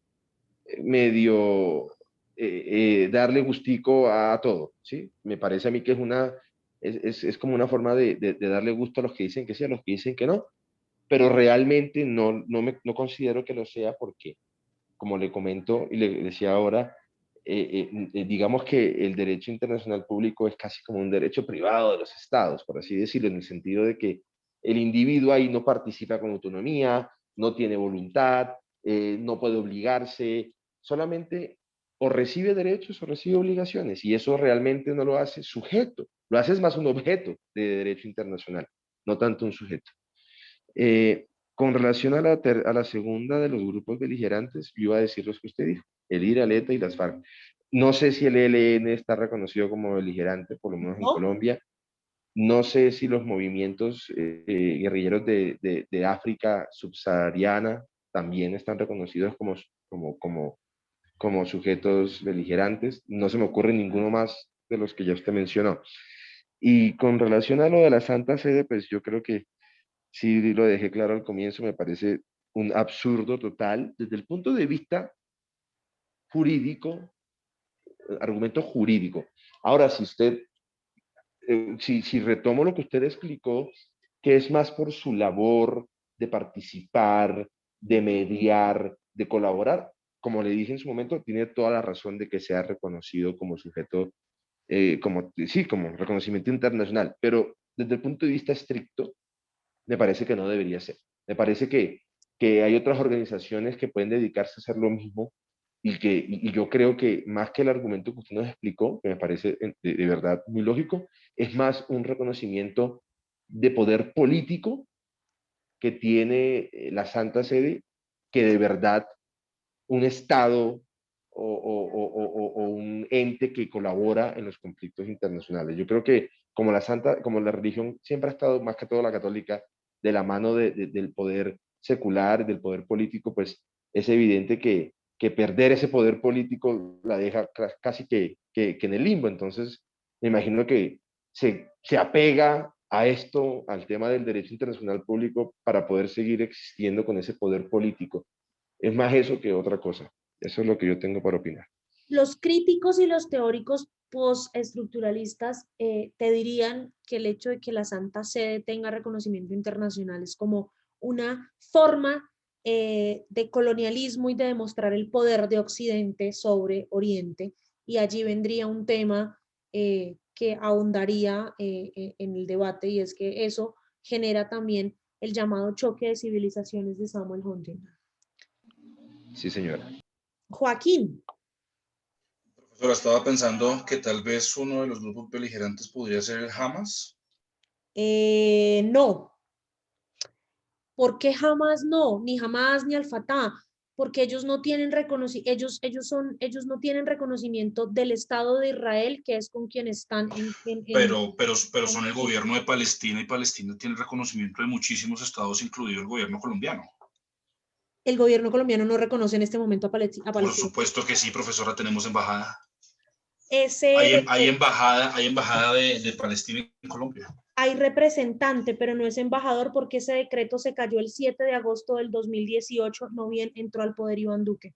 medio darle gustico a todo, ¿sí? Me parece a mí que es como una forma de darle gusto a los que dicen que sí, a los que dicen que no, pero realmente no considero que lo sea porque, como le comento y le decía ahora, digamos que el derecho internacional público es casi como un derecho privado de los estados, por así decirlo, en el sentido de que el individuo ahí no participa con autonomía, no tiene voluntad, no puede obligarse, solamente o recibe derechos o recibe obligaciones, y eso realmente no lo hace sujeto, lo hace es más un objeto de derecho internacional, no tanto un sujeto. Con relación a la segunda de los grupos beligerantes, yo iba a decir los que usted dijo, el IRA, el ETA y las FARC. No sé si el ELN está reconocido como beligerante, por lo menos en Colombia. No sé si los movimientos guerrilleros de África subsahariana también están reconocidos como sujetos beligerantes. No se me ocurre ninguno más de los que ya usted mencionó. Y con relación a lo de la Santa Sede, pues yo creo que sí lo dejé claro al comienzo, me parece un absurdo total desde el punto de vista jurídico, argumento jurídico. Ahora, si usted, si retomo lo que usted explicó, que es más por su labor de participar, de mediar, de colaborar, como le dije en su momento, tiene toda la razón de que sea reconocido como sujeto, como reconocimiento internacional, pero desde el punto de vista estricto, me parece que no debería ser. Me parece que hay otras organizaciones que pueden dedicarse a hacer lo mismo y yo creo que más que el argumento que usted nos explicó, que me parece de verdad muy lógico, es más un reconocimiento de poder político que tiene la Santa Sede que de verdad un Estado o un ente que colabora en los conflictos internacionales. Yo creo que como la religión siempre ha estado, más que todo la católica, de la mano del poder secular, del poder político, pues es evidente que perder ese poder político la deja casi que en el limbo. Entonces, me imagino que se apega a esto, al tema del derecho internacional público, para poder seguir existiendo con ese poder político. Es más eso que otra cosa. Eso es lo que yo tengo para opinar. Los críticos y los teóricos postestructuralistas te dirían que el hecho de que la Santa Sede tenga reconocimiento internacional es como una forma de colonialismo y de demostrar el poder de Occidente sobre Oriente, y allí vendría un tema que ahondaría en el debate, y es que eso genera también el llamado choque de civilizaciones de Samuel Huntington. Sí, señora. Joaquín. Profesora, estaba pensando que tal vez uno de los grupos beligerantes podría ser el Hamas. No. ¿Por qué Hamas no? Ni Hamas ni Al-Fatah. Porque ellos no tienen ellos no tienen reconocimiento del Estado de Israel, que es con quien están Pero son el gobierno de Palestina, y Palestina tiene reconocimiento de muchísimos estados, incluido el gobierno colombiano. El gobierno colombiano no reconoce en este momento a Palestina. Por supuesto que sí, profesora, tenemos embajada. Hay embajada de Palestina en Colombia. Hay representante, pero no es embajador, porque ese decreto se cayó el 7 de agosto del 2018, no bien entró al poder Iván Duque.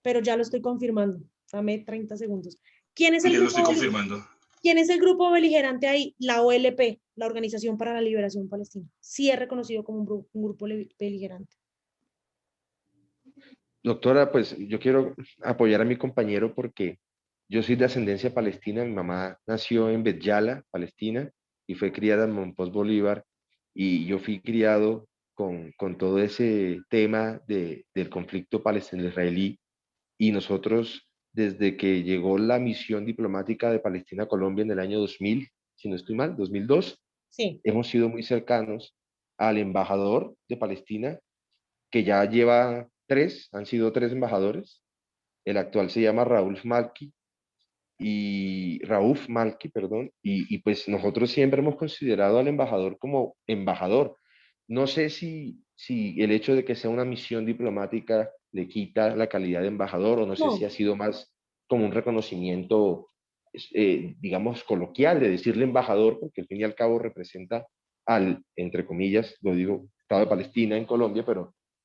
Pero ya lo estoy confirmando. Dame 30 segundos. ¿Quién es el grupo beligerante ahí? La OLP, la Organización para la Liberación Palestina. Sí es reconocido como un grupo beligerante. Doctora, pues yo quiero apoyar a mi compañero porque yo soy de ascendencia palestina. Mi mamá nació en Bet Yala, Palestina, y fue criada en Monpós, Bolívar, y yo fui criado con todo ese tema del conflicto palestino-israelí, y nosotros, desde que llegó la misión diplomática de Palestina a Colombia en el año 2000, si no estoy mal, 2002, sí, hemos sido muy cercanos al embajador de Palestina, que ya lleva han sido 3 embajadores. El actual se llama Raúf Malki, perdón, y pues nosotros siempre hemos considerado al embajador como embajador. No sé si el hecho de que sea una misión diplomática le quita la calidad de embajador, o no sé si ha sido más como un reconocimiento, digamos, coloquial, de decirle embajador, porque al fin y al cabo representa al, entre comillas, lo digo, Estado de Palestina en Colombia,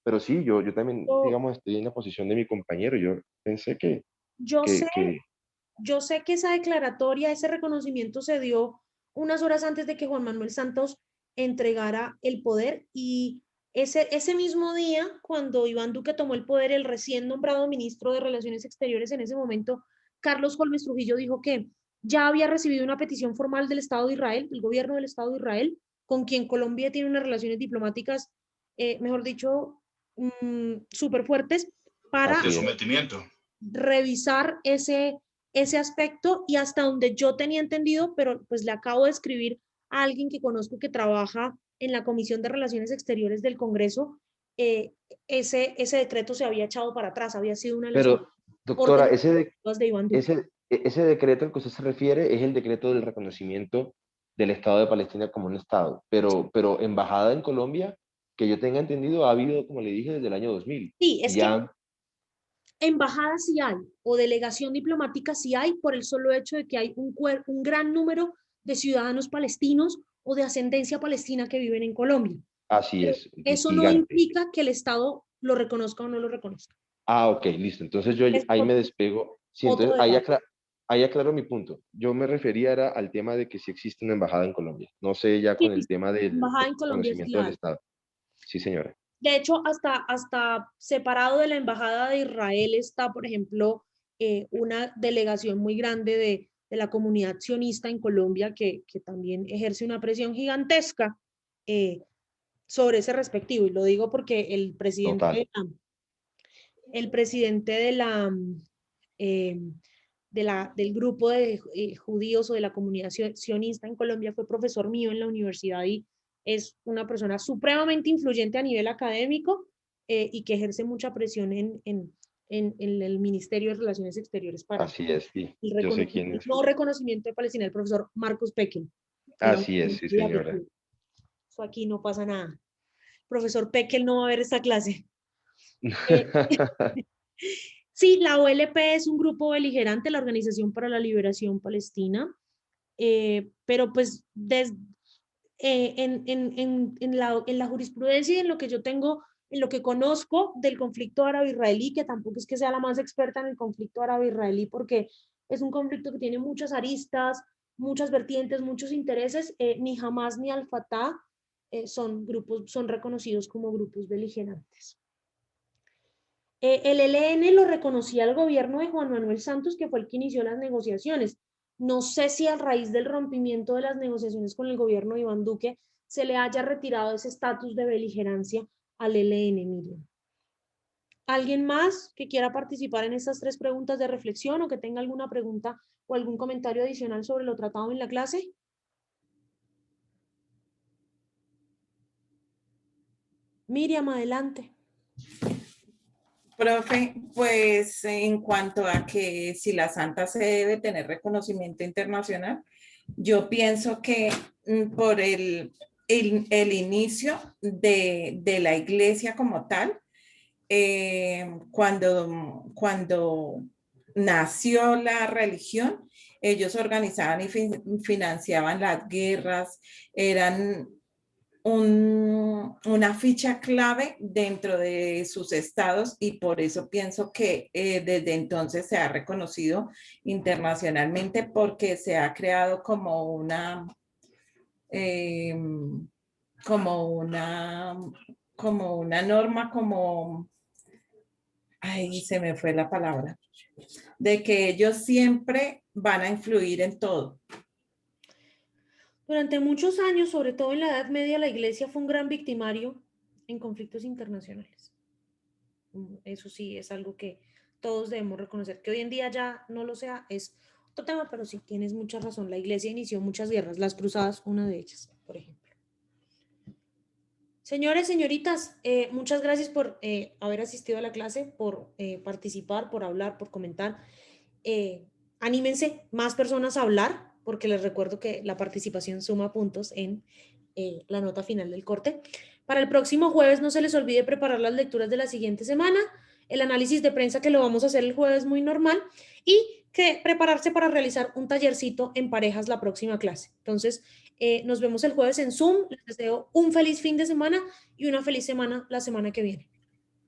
pero sí, yo también, digamos, estoy en la posición de mi compañero. Yo pensé que Yo sé que esa declaratoria, ese reconocimiento se dio unas horas antes de que Juan Manuel Santos entregara el poder, y ese mismo día, cuando Iván Duque tomó el poder, el recién nombrado ministro de Relaciones Exteriores en ese momento, Carlos Holmes Trujillo, dijo que ya había recibido una petición formal del Estado de Israel, del gobierno del Estado de Israel, con quien Colombia tiene unas relaciones diplomáticas, mejor dicho, súper fuertes, para revisar ese aspecto, y hasta donde yo tenía entendido, pero pues le acabo de escribir a alguien que conozco que trabaja en la Comisión de Relaciones Exteriores del Congreso, ese decreto se había echado para atrás, había sido una elección. Pero, doctora, ese decreto al que usted se refiere es el decreto del reconocimiento del Estado de Palestina como un Estado, pero embajada en Colombia, que yo tenga entendido, ha habido, como le dije, desde el año 2000. Sí, es que embajada sí hay, o delegación diplomática sí hay, por el solo hecho de que hay un gran número de ciudadanos palestinos o de ascendencia palestina que viven en Colombia. Así es. Eso no implica que el Estado lo reconozca o no lo reconozca. Ah, ok, listo. Entonces yo ahí me despego. Sí, entonces ahí aclaro mi punto. Yo me refería al tema de que sí existe una embajada en Colombia. No sé ya con el tema del reconocimiento del Estado. Sí, señora. De hecho, hasta separado de la embajada de Israel está, por ejemplo, una delegación muy grande de la comunidad sionista en Colombia, que también ejerce una presión gigantesca sobre ese respectivo. Y lo digo porque el presidente del grupo de judíos o de la comunidad sionista en Colombia fue profesor mío en la universidad, y es una persona supremamente influyente a nivel académico, y que ejerce mucha presión en en el Ministerio de Relaciones Exteriores para Así es, sí. el Yo sé quién es. no reconocimiento de Palestina, el profesor Marcus Pekel. Así es, sí, señora. Eso aquí no pasa nada. Profesor Pekel no va a ver esta clase. Sí, la OLP es un grupo beligerante, la Organización para la Liberación Palestina, pero pues en la jurisprudencia y en lo que yo tengo, en lo que conozco del conflicto árabe-israelí, que tampoco es que sea la más experta en el conflicto árabe-israelí, porque es un conflicto que tiene muchas aristas, muchas vertientes, muchos intereses, ni Hamas ni Al-Fatah son reconocidos como grupos beligerantes. El ELN lo reconocía el gobierno de Juan Manuel Santos, que fue el que inició las negociaciones. No sé si a raíz del rompimiento de las negociaciones con el gobierno de Iván Duque se le haya retirado ese estatus de beligerancia al ELN, Miriam. ¿Alguien más que quiera participar en estas 3 preguntas de reflexión o que tenga alguna pregunta o algún comentario adicional sobre lo tratado en la clase? Miriam, adelante. Profe, pues en cuanto a que si la Santa Sede debe tener reconocimiento internacional, yo pienso que por el inicio de la iglesia como tal, cuando nació la religión, ellos organizaban y financiaban las guerras, eran una ficha clave dentro de sus estados y por eso pienso que desde entonces se ha reconocido internacionalmente porque se ha creado como una norma, ay, se me fue la palabra, de que ellos siempre van a influir en todo. Durante muchos años, sobre todo en la Edad Media, la Iglesia fue un gran victimario en conflictos internacionales. Eso sí, es algo que todos debemos reconocer. Que hoy en día ya no lo sea, es otro tema, pero sí, tienes mucha razón. La Iglesia inició muchas guerras, las cruzadas, una de ellas, por ejemplo. Señores, señoritas, muchas gracias por haber asistido a la clase, por participar, por hablar, por comentar. Anímense más personas a hablar, porque les recuerdo que la participación suma puntos en la nota final del corte. Para el próximo jueves no se les olvide preparar las lecturas de la siguiente semana, el análisis de prensa que lo vamos a hacer el jueves muy normal y que prepararse para realizar un tallercito en parejas la próxima clase. Entonces, nos vemos el jueves en Zoom. Les deseo un feliz fin de semana y una feliz semana la semana que viene.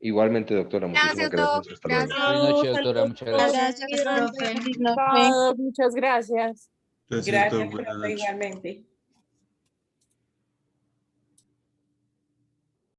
Igualmente, doctora, muchísimas gracias. Hasta luego. Buenas noches, doctora. Muchas gracias. Gracias, profe. Muchas gracias. Gracias, profe, igualmente.